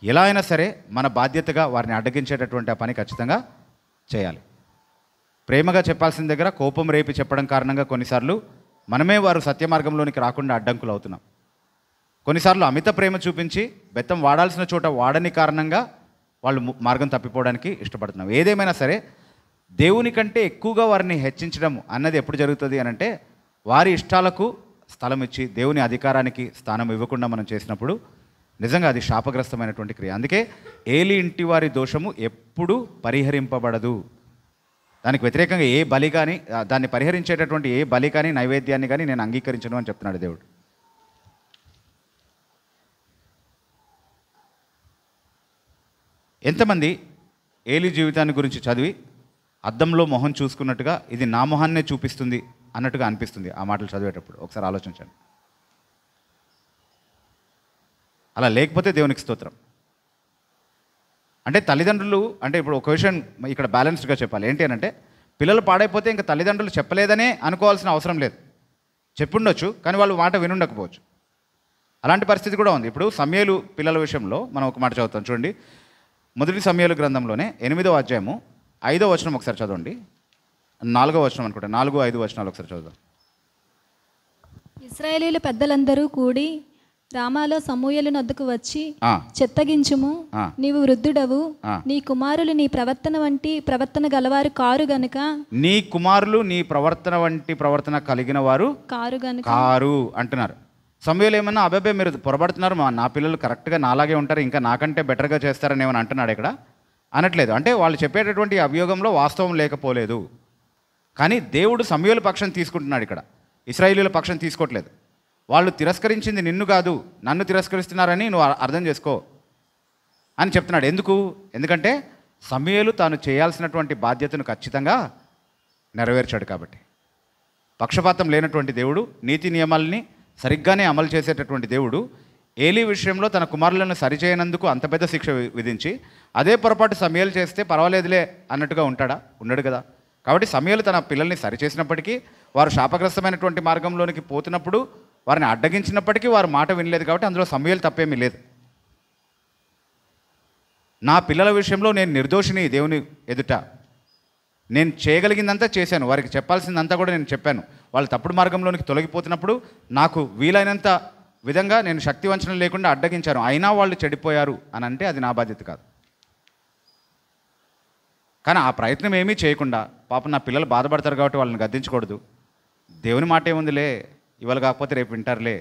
S4: ఎలా అయినా సరే మన బాధ్యతగా వారిని అడ్డగించేటటువంటి ఆ పని ఖచ్చితంగా చేయాలి. ప్రేమగా చెప్పాల్సిన దగ్గర కోపం రేపి చెప్పడం కారణంగా కొన్నిసార్లు మనమే వారు సత్య మార్గంలోనికి రాకుండా అడ్డంకులు అవుతున్నాం. కొన్నిసార్లు అమిత ప్రేమ చూపించి బెత్తం వాడాల్సిన చోట వాడని కారణంగా వాళ్ళు మార్గం తప్పిపోవడానికి ఇష్టపడుతున్నాం. ఏదేమైనా సరే దేవుని కంటే ఎక్కువగా వారిని హెచ్చించడం అన్నది ఎప్పుడు జరుగుతుంది అని అంటే, వారి ఇష్టాలకు స్థలం ఇచ్చి దేవుని అధికారానికి స్థానం ఇవ్వకుండా మనం చేసినప్పుడు నిజంగా అది శాపగ్రస్తమైనటువంటి క్రియ. అందుకే ఏలీ ఇంటి వారి దోషము ఎప్పుడూ పరిహరింపబడదు. దానికి వ్యతిరేకంగా ఏ బలి కానీ, దాన్ని పరిహరించేటటువంటి ఏ బలి కానీ నైవేద్యాన్ని కానీ నేను అంగీకరించను అని చెప్తున్నాడు దేవుడు. ఎంతమంది ఏలీ జీవితాన్ని గురించి చదివి అద్దంలో మొహం చూసుకున్నట్టుగా ఇది నా మొహాన్నే చూపిస్తుంది అన్నట్టుగా అనిపిస్తుంది ఆ మాటలు చదివేటప్పుడు? ఒకసారి ఆలోచించండి. అలా లేకపోతే దేవునికి స్తోత్రం. అంటే తల్లిదండ్రులు అంటే ఇప్పుడు ఒక విషయం ఇక్కడ బ్యాలెన్స్డ్గా చెప్పాలి. ఏంటి అని అంటే, పిల్లలు పాడైపోతే ఇంకా తల్లిదండ్రులు చెప్పలేదనే అనుకోవాల్సిన అవసరం లేదు. చెప్పుండొచ్చు కానీ వాళ్ళు మాట వినుండకపోవచ్చు. అలాంటి పరిస్థితి కూడా ఉంది. ఇప్పుడు సమూయేలు పిల్లల విషయంలో మనం ఒక మాట చదువుతాం చూడండి. మొదటి సమూయేలు గ్రంథంలోనే 8వ అధ్యాయము 5వ వచనం ఒకసారి చదవండి. 4వ వచనం అనుకుంటా, 4, 5 వచనాలు ఒకసారి చదువుదాం.
S3: ఇశ్రాయేలీల పెద్దలందరూ కూడి రామాలో సమూయేలు నొద్దకు వచ్చి, చెత్తగించుము, నీవు వృద్ధుడవు, నీ కుమారులు నీ ప్రవర్తన వంటి ప్రవర్తన గలవారు కారు గనుక,
S4: నీ కుమారులు నీ ప్రవర్తన వంటి ప్రవర్తన కలిగిన వారు కారు అంటున్నారు. సమూయేలు ఏమన్నా అబ్బాయి మీరు పొరపడుతున్నారు, నా పిల్లలు కరెక్ట్గా నాలాగే ఉంటారు, ఇంకా నాకంటే బెటర్గా చేస్తారని ఏమని అంటున్నాడు ఇక్కడ?
S1: అనట్లేదు. అంటే వాళ్ళు చెప్పేటటువంటి అభియోగంలో వాస్తవం లేకపోలేదు. కానీ దేవుడు సమూయేలు పక్షం తీసుకుంటున్నాడు ఇక్కడ, ఇశ్రాయేలీయుల పక్షం తీసుకోవట్లేదు. వాళ్ళు తిరస్కరించింది నిన్ను కాదు, నన్ను తిరస్కరిస్తున్నారని నువ్వు అర్థం చేసుకో అని చెప్తున్నాడు. ఎందుకంటే సమూయేలు తాను చేయాల్సినటువంటి బాధ్యతను ఖచ్చితంగా నెరవేర్చాడు కాబట్టి. పక్షపాతం లేనటువంటి దేవుడు, నీతి నియమాలని సరిగ్గానే అమలు చేసేటటువంటి దేవుడు ఏలీ విషయంలో తన కుమారులను సరిచేయనందుకు అంత పెద్ద శిక్ష విధించి అదే పొరపాటు సమూయేలు చేస్తే పర్వాలేదులే అన్నట్టుగా ఉండడు కదా. కాబట్టి సమూయేలు తన పిల్లల్ని సరిచేసినప్పటికీ, వారు శాపగ్రస్తమైనటువంటి మార్గంలోనికి పోతున్నప్పుడు వారిని అడ్డగించినప్పటికీ వారు మాట వినలేదు. కాబట్టి అందులో సమూయేలు తప్పేమీ లేదు. నా పిల్లల విషయంలో నేను నిర్దోషిని దేవుని ఎదుట. నేను చేయగలిగిందంతా చేశాను, వారికి చెప్పాల్సిందంతా కూడా నేను చెప్పాను. వాళ్ళు తప్పుడు మార్గంలోనికి తొలగిపోతున్నప్పుడు నాకు వీలైనంత విధంగా నేను శక్తి వంచన లేకుండా అడ్డగించాను, అయినా వాళ్ళు చెడిపోయారు అని అంటే అది నా బాధ్యత కాదు. కానీ ఆ ప్రయత్నం ఏమీ చేయకుండా, పాపం నా పిల్లలు బాధపడతారు కాబట్టి వాళ్ళని గద్దించకూడదు, దేవుని మాట ఏముందిలే, ఇవాళ కాకపోతే రేపు వింటారులే,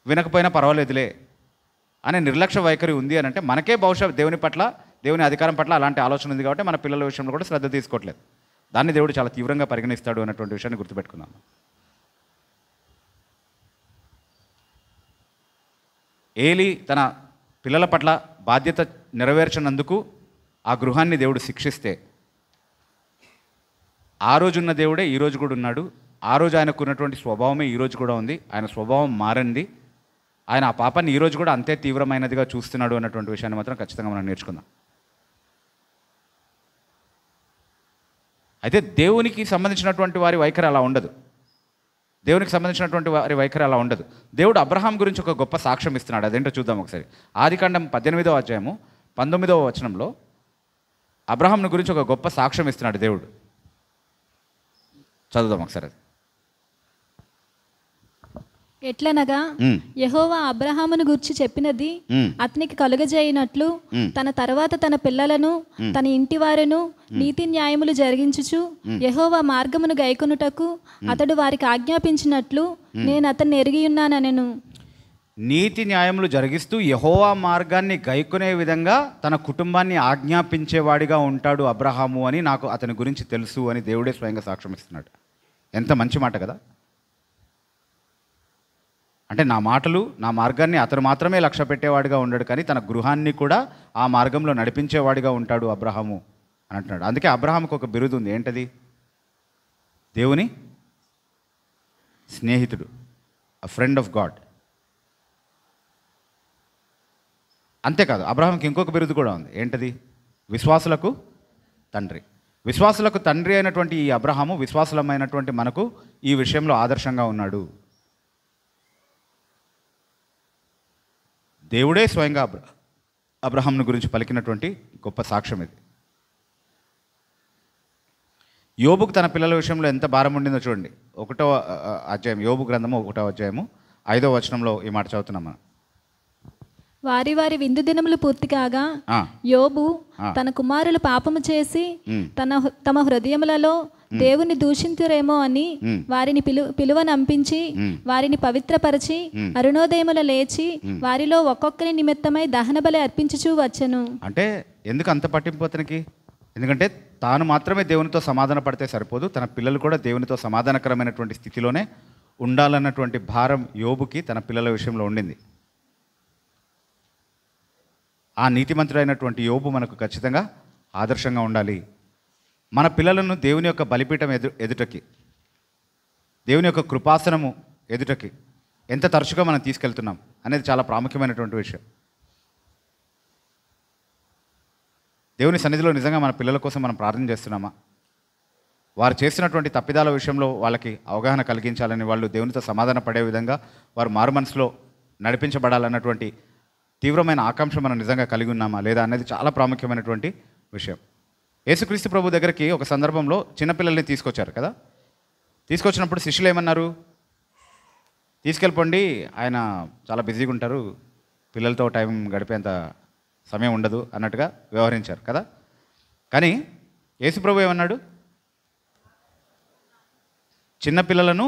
S1: వినకపోయినా పర్వాలేదులే అనే నిర్లక్ష్య వైఖరి ఉంది అని అంటే మనకే బహుశా దేవుని పట్ల, దేవుని అధికారం పట్ల అలాంటి ఆలోచన ఉంది కాబట్టి మన పిల్లల విషయంలో కూడా శ్రద్ధ తీసుకోవట్లేదు. దాన్ని దేవుడు చాలా తీవ్రంగా పరిగణిస్తాడు అన్నటువంటి విషయాన్ని గుర్తుపెట్టుకున్నాను. ఏలీ తన పిల్లల పట్ల బాధ్యత నెరవేర్చినందుకు ఆ గృహాన్ని దేవుడు శిక్షిస్తే, ఆ రోజున్న దేవుడే ఈరోజు కూడా ఉన్నాడు. ఆ రోజు ఆయనకు ఉన్నటువంటి స్వభావమే ఈరోజు కూడా ఉంది. ఆయన స్వభావం మారింది. ఆయన ఆ పాపాన్ని ఈరోజు కూడా అంతే తీవ్రమైనదిగా చూస్తున్నాడు అన్నటువంటి విషయాన్ని మాత్రం ఖచ్చితంగా మనం నేర్చుకుందాం. అయితే దేవునికి సంబంధించినటువంటి వారి వైఖరి అలా ఉండదు. దేవునికి సంబంధించినటువంటి వారి వైఖరి అలా ఉండదు. దేవుడు అబ్రహాం గురించి ఒక గొప్ప సాక్ష్యం ఇస్తున్నాడు. అదేంటో చూద్దాం ఒకసారి. ఆదికాండం 18వ అధ్యాయము 19వ వచనంలో అబ్రహాంను గురించి ఒక గొప్ప సాక్ష్యం ఇస్తున్నాడు దేవుడు. చదువుదాం ఒకసారి అది.
S3: ఎట్లనగా యెహోవా అబ్రహామును గూర్చి చెప్పినది అతనికి కలుగజేయనట్లు తన తర్వాత తన పిల్లలను తన ఇంటి వారును నీతి న్యాయములు జరిగించుచు యెహోవా మార్గమును గైకొనుటకు అతడు వారికి ఆజ్ఞాపించినట్లు నేను అతన్ని ఎరిగి ఉన్నానెను.
S1: నీతి న్యాయములు జరిగిస్తూ యెహోవా మార్గాన్ని గైకొనే విధంగా తన కుటుంబాన్ని ఆజ్ఞాపించేవాడిగా ఉంటాడు అబ్రహాము అని నాకు అతని గురించి తెలుసు అని దేవుడే స్వయంగా సాక్ష్యం ఇస్తున్నాడు. ఎంత మంచి మాట కదా. అంటే నా మాటలు, నా మార్గాన్ని అతను మాత్రమే లక్ష్య పెట్టేవాడిగా ఉండడు, కానీ తన గృహాన్ని కూడా ఆ మార్గంలో నడిపించేవాడిగా ఉంటాడు అబ్రహాము అని అంటున్నాడు. అందుకే అబ్రహాముకు ఒక బిరుదు ఉంది. ఏంటది? దేవుని స్నేహితుడు, అ ఫ్రెండ్ ఆఫ్ గాడ్. అంతేకాదు, అబ్రహాంకి ఇంకొక బిరుదు కూడా ఉంది. ఏంటది? విశ్వాసులకు తండ్రి. విశ్వాసులకు తండ్రి అయినటువంటి ఈ అబ్రహాము విశ్వాసులమైనటువంటి మనకు ఈ విషయంలో ఆదర్శంగా ఉన్నాడు. దేవుడే స్వయంగా అబ్రహాంను గురించి పలికినటువంటి గొప్ప సాక్ష్యం ఇది. యోబుకు తన పిల్లల విషయంలో ఎంత భారం ఉండిందో చూడండి. 1వ అధ్యాయం, యోబు గ్రంథము 1వ అధ్యాయము 5వ వచనంలో ఈ మాట చదువుతున్నాం మనం.
S3: వారి వారి విందు దినములు పూర్తి కాగా యోబు తన కుమారులు పాపము చేసి తమ హృదయములలో దేవుని దూషింతురేమో అని వారిని పిలువనంపించి వారిని పవిత్రపరిచి అరుణోదయముల లేచి వారిలో ఒక్కొక్కరి నిమిత్తమై దహన బలి అర్పించుచూ వచ్చెను.
S1: అంటే ఎందుకు అంత పట్టింపు అతనికి? ఎందుకంటే తాను మాత్రమే దేవునితో సమాధాన పడితే సరిపోదు, తన పిల్లలు కూడా దేవునితో సమాధానకరమైనటువంటి స్థితిలోనే ఉండాలన్నటువంటి భారం యోబుకి తన పిల్లల విషయంలో ఉండింది. ఆ నీతిమంతుడైనటువంటి యోబు మనకు ఖచ్చితంగా ఆదర్శంగా ఉండాలి. మన పిల్లలను దేవుని యొక్క బలిపీఠం ఎదుటకి, దేవుని యొక్క కృపాసనము ఎదుటకి ఎంత తరచుగా మనం తీసుకెళ్తున్నాం అనేది చాలా ప్రాముఖ్యమైనటువంటి విషయం. దేవుని సన్నిధిలో నిజంగా మన పిల్లల కోసం మనం ప్రార్థన చేస్తున్నామా? వారు చేస్తున్నటువంటి తప్పిదాల విషయంలో వాళ్ళకి అవగాహన కలిగించాలని, వాళ్ళు దేవునితో సమాధాన పడే విధంగా వారు మారు మనసులో నడిపించబడాలన్నటువంటి తీవ్రమైన ఆకాంక్ష మనం నిజంగా కలిగి ఉన్నామా లేదా అనేది చాలా ప్రాముఖ్యమైనటువంటి విషయం. యేసుక్రీస్తు ప్రభు దగ్గరికి ఒక సందర్భంలో చిన్నపిల్లల్ని తీసుకొచ్చారు కదా. తీసుకొచ్చినప్పుడు శిష్యులు ఏమన్నారు? తీసుకెళ్ళిపోండి, ఆయన చాలా బిజీగా ఉంటారు, పిల్లలతో టైం గడిపేంత సమయం ఉండదు అన్నట్టుగా వ్యవహరించారు కదా. కానీ యేసు ప్రభు ఏమన్నాడు? చిన్నపిల్లలను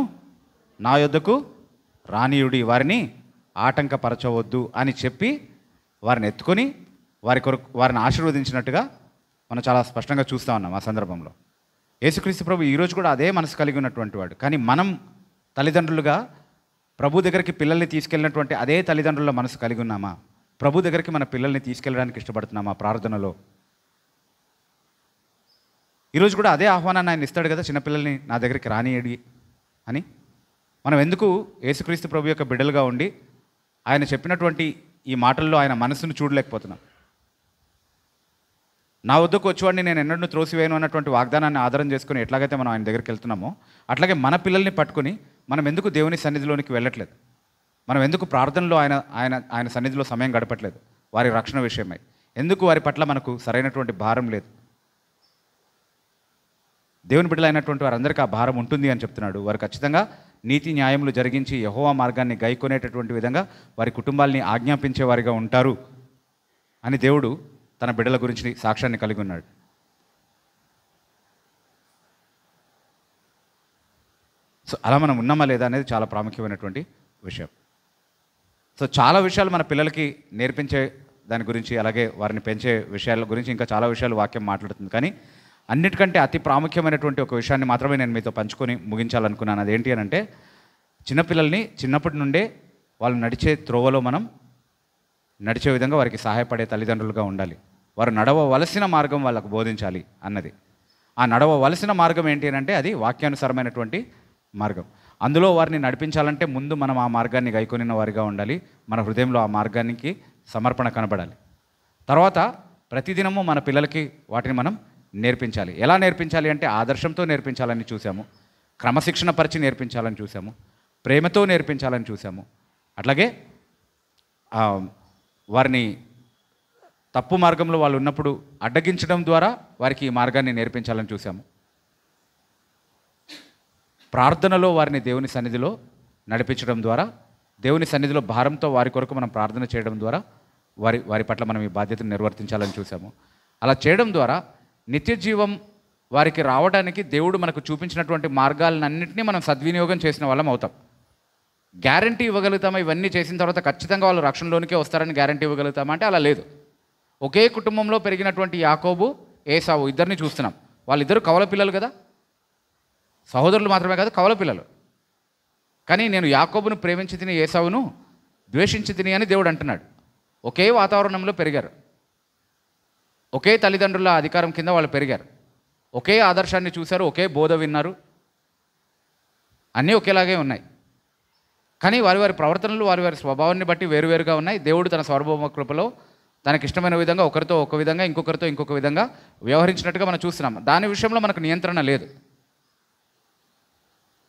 S1: నా యొద్దకు రానీయుడి, వారిని ఆటంకపరచవద్దు అని చెప్పి వారిని ఎత్తుకొని
S4: వారిని ఆశీర్వదించినట్టుగా మనం చాలా స్పష్టంగా చూస్తూ ఉన్నాం ఆ సందర్భంలో. యేసుక్రీస్తు ప్రభు ఈరోజు కూడా అదే మనసు కలిగి ఉన్నటువంటి వాడు. కానీ మనం తల్లిదండ్రులుగా ప్రభు దగ్గరికి పిల్లల్ని తీసుకెళ్ళినటువంటి అదే తల్లిదండ్రుల మనసు కలిగి ఉన్నామా? ప్రభు దగ్గరికి మన పిల్లల్ని తీసుకెళ్ళడానికి ఇష్టపడుతున్నామా ప్రార్థనలో? ఈరోజు కూడా అదే ఆహ్వానాన్ని ఆయన ఇస్తాడు కదా, చిన్నపిల్లల్ని నా దగ్గరికి రానియడి అని. మనం ఎందుకు యేసుక్రీస్తు ప్రభు యొక్క బిడ్డలుగా ఉండి ఆయన చెప్పినటువంటి ఈ మాటల్లో ఆయన మనసును చూడలేకపోతున్నాం? నా వద్దకు వచ్చేవాడిని నేను ఎన్నడూ త్రోసివేయను అన్నటువంటి వాగ్దానాన్ని ఆధారం చేసుకుని ఎట్లాగైతే మనం ఆయన దగ్గరికి వెళ్తున్నామో, అట్లాగే మన పిల్లల్ని పట్టుకుని మనం ఎందుకు దేవుని సన్నిధిలోనికి వెళ్ళట్లేదు? మనం ఎందుకు ప్రార్థనలో ఆయన ఆయన ఆయన సన్నిధిలో సమయం గడపట్లేదు? వారి రక్షణ విషయమై ఎందుకు వారి పట్ల మనకు సరైనటువంటి భారం లేదు? దేవుని బిడ్డలైనటువంటి వారందరికీ ఆ భారం ఉంటుంది అని చెప్తున్నాడు. వారు ఖచ్చితంగా నీతి న్యాయములు జరిగించి యెహోవా మార్గాన్ని గైకొనేటటువంటి విధంగా వారి కుటుంబాల్ని ఆజ్ఞాపించే వారిగా ఉంటారు అని దేవుడు తన బిడ్డల గురించి సాక్ష్యాన్ని కలిగి ఉన్నాడు. సో అలా మనం ఉన్నామా లేదా అనేది చాలా ప్రాముఖ్యమైనటువంటి విషయం. సో చాలా విషయాలు మన పిల్లలకి నేర్పించే దాని గురించి, అలాగే వారిని పెంచే విషయాల గురించి ఇంకా చాలా విషయాలు వాక్యం మాట్లాడుతుంది. కానీ అన్నిటికంటే అతి ప్రాముఖ్యమైనటువంటి ఒక విషయాన్ని మాత్రమే నేను మీతో పంచుకొని ముగించాలనుకున్నాను. అదేంటి అని అంటే, చిన్నపిల్లల్ని చిన్నప్పటి నుండే వాళ్ళు నడిచే త్రోవలో మనం నడిచే విధంగా వారికి సహాయపడే తల్లిదండ్రులుగా ఉండాలి. వారు నడవవలసిన మార్గం వాళ్ళకు బోధించాలి అన్నది. ఆ నడవవలసిన మార్గం ఏంటి అని అంటే అది వాక్యానుసారమైనటువంటి మార్గం. అందులో వారిని నడిపించాలంటే ముందు మనం ఆ మార్గాన్ని గైకొనిన వారిగా ఉండాలి. మన హృదయంలో ఆ మార్గానికి సమర్పణ కనబడాలి. తర్వాత ప్రతిదినము మన పిల్లలకి వాటిని మనం నేర్పించాలి. ఎలా నేర్పించాలి అంటే ఆదర్శంతో నేర్పించాలని చూసాము, క్రమశిక్షణ పరిచి నేర్పించాలని చూసాము, ప్రేమతో నేర్పించాలని చూసాము. అట్లాగే వారిని తప్పు మార్గంలో వాళ్ళు ఉన్నప్పుడు అడ్డగించడం ద్వారా వారికి ఈ మార్గాన్ని నేర్పించాలని చూసాము. ప్రార్థనలో వారిని దేవుని సన్నిధిలో నడిపించడం ద్వారా, దేవుని సన్నిధిలో భారంతో వారి కొరకు మనం ప్రార్థన చేయడం ద్వారా వారి పట్ల మనం ఈ బాధ్యతను నిర్వర్తించాలని చూసాము. అలా చేయడం ద్వారా నిత్య జీవం వారికి రావడానికి దేవుడు మనకు చూపించినటువంటి మార్గాలన్నింటినీ మనం సద్వినియోగం చేసిన వాళ్ళం అవుతాం. గ్యారంటీ ఇవ్వగలుగుతామా? ఇవన్నీ చేసిన తర్వాత ఖచ్చితంగా వాళ్ళు రక్షణలోనికే వస్తారని గ్యారంటీ ఇవ్వగలుగుతామా అంటే అలా లేదు. ఒకే కుటుంబంలో పెరిగినటువంటి యాకోబు, ఏసావు ఇద్దరిని చూస్తున్నాం. వాళ్ళిద్దరు కవల పిల్లలు కదా, సహోదరులు మాత్రమే కాదు, కవల పిల్లలు. కానీ నేను యాకోబును ప్రేమించి తిని ఏసావును ద్వేషించి తిని అని దేవుడు అంటున్నాడు. ఒకే వాతావరణంలో పెరిగారు, ఒకే తల్లిదండ్రుల అధికారం కింద వాళ్ళు పెరిగారు, ఒకే ఆదర్శాన్ని చూశారు, ఒకే బోధ విన్నారు, అన్నీ ఒకేలాగే ఉన్నాయి. కానీ వారి ప్రవర్తనలు వారి స్వభావాన్ని బట్టి వేరువేరుగా ఉన్నాయి. దేవుడు తన సార్వభౌమ కృపలో తనకిష్టమైన విధంగా ఒకరితో ఒక విధంగా, ఇంకొకరితో ఇంకొక విధంగా వ్యవహరించినట్టుగా మనం చూస్తున్నాం. దాని విషయంలో మనకు నియంత్రణ లేదు.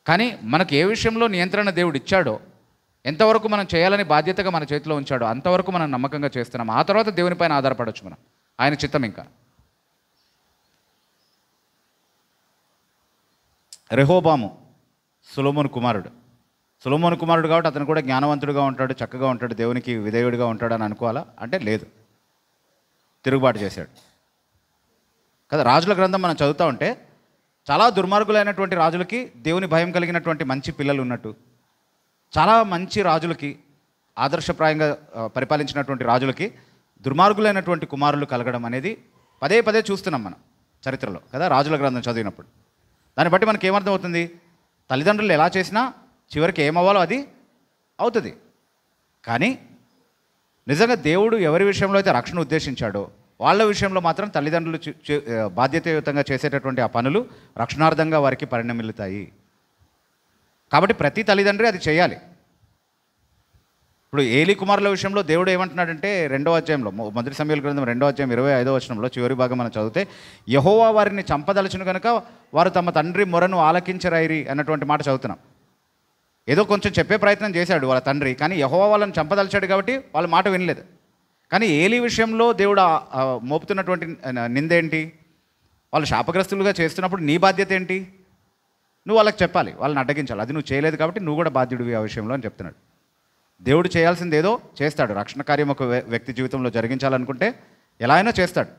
S4: కానీ మనకు ఏ విషయంలో నియంత్రణ దేవుడు ఇచ్చాడో, ఎంతవరకు మనం చేయాలని బాధ్యతగా మన చేతిలో ఉంచాడో అంతవరకు మనం నమ్మకంగా చేస్తున్నాం. ఆ తర్వాత దేవునిపైన ఆధారపడవచ్చు మనం, ఆయన చిత్తం. ఇంకా రెహోబాము సొలొమోను కుమారుడు కాబట్టి అతను కూడా జ్ఞానవంతుడిగా ఉంటాడు, చక్కగా ఉంటాడు, దేవునికి విధేయుడిగా ఉంటాడు అని అనుకోవాలా అంటే లేదు, తిరుగుబాటు చేశాడు కదా. రాజుల గ్రంథం మనం చదువుతూ ఉంటే చాలా దుర్మార్గులైనటువంటి రాజులకి దేవుని భయం కలిగినటువంటి మంచి పిల్లలు ఉన్నట్టు, చాలా మంచి రాజులకి, ఆదర్శప్రాయంగా పరిపాలించినటువంటి రాజులకి దుర్మార్గులైనటువంటి కుమారులు కలగడం అనేది పదే పదే చూస్తున్నాం మనం చరిత్రలో కదా, రాజుల గ్రంథం చదివినప్పుడు. దాన్ని బట్టి మనకి ఏమర్థం అవుతుంది? తల్లిదండ్రులు ఎలా చేసినా చివరికి ఏమవ్వాలో అది అవుతుంది. కానీ నిజంగా దేవుడు ఎవరి విషయంలో అయితే రక్షణ ఉద్దేశించాడో వాళ్ళ విషయంలో మాత్రం తల్లిదండ్రులు బాధ్యతాయుతంగా చేసేటటువంటి ఆ పనులు రక్షణార్థంగా వారికి పరిణమిల్లుతాయి. కాబట్టి ప్రతి తల్లిదండ్రి అది చేయాలి. ఇప్పుడు ఏలీ కుమారుల విషయంలో దేవుడు ఏమంటున్నాడంటే 2వ అధ్యాయంలో, మొదటి సమూయేలు గ్రంథం 2వ అధ్యాయం 25వ వచనంలో చివరి భాగం మనం చదివితే, యెహోవా వారిని చంపదలచును కనుక వారు తమ తండ్రి మొరను ఆలకించరైరి అన్నటువంటి మాట చదువుతున్నాం. ఏదో కొంచెం చెప్పే ప్రయత్నం చేశాడు వాళ్ళ తండ్రి, కానీ యెహోవా వాళ్ళని చంపదలిచాడు కాబట్టి వాళ్ళ మాట వినలేదు. కానీ ఏలీ విషయంలో దేవుడు మోపుతున్నటువంటి నిందేంటి? వాళ్ళు శాపగ్రస్తులుగా చేస్తున్నప్పుడు నీ బాధ్యత ఏంటి? నువ్వు వాళ్ళకి చెప్పాలి, వాళ్ళని అడ్డగించాలి. అది నువ్వు చేయలేదు కాబట్టి నువ్వు కూడా బాధ్యుడివి ఆ విషయంలో అని చెప్తున్నాడు. దేవుడు చేయాల్సింది ఏదో చేస్తాడు. రక్షణ కార్యం ఒక వ్యక్తి జీవితంలో జరిగించాలనుకుంటే ఎలా అయినా చేస్తాడు,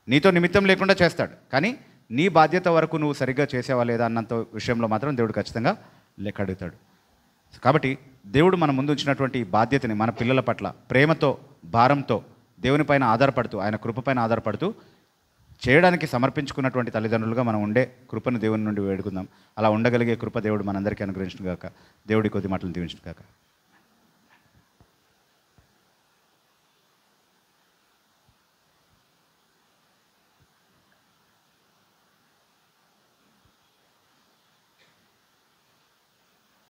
S4: నీతో నిమిత్తం లేకుండా చేస్తాడు. కానీ నీ బాధ్యత వరకు నువ్వు సరిగ్గా చేసేవా లేదా అన్నంత విషయంలో మాత్రం దేవుడు ఖచ్చితంగా లెక్క అడుగుతాడు. కాబట్టి దేవుడు మన ముందు ఉంచినటువంటి ఈ బాధ్యతని మన పిల్లల పట్ల ప్రేమతో, భారంతో,
S1: దేవుని పైన ఆధారపడుతూ, ఆయన కృప పైన ఆధారపడుతూ చేయడానికి సమర్పించుకున్నటువంటి తల్లిదండ్రులుగా మనం ఉండే కృపను దేవుని నుండి వేడుకుందాం. అలా ఉండగలిగే కృప దేవుడు మనందరికీ అనుగ్రహించును గాక. దేవుడి కొద్ది మాటలు దీవించును గాక.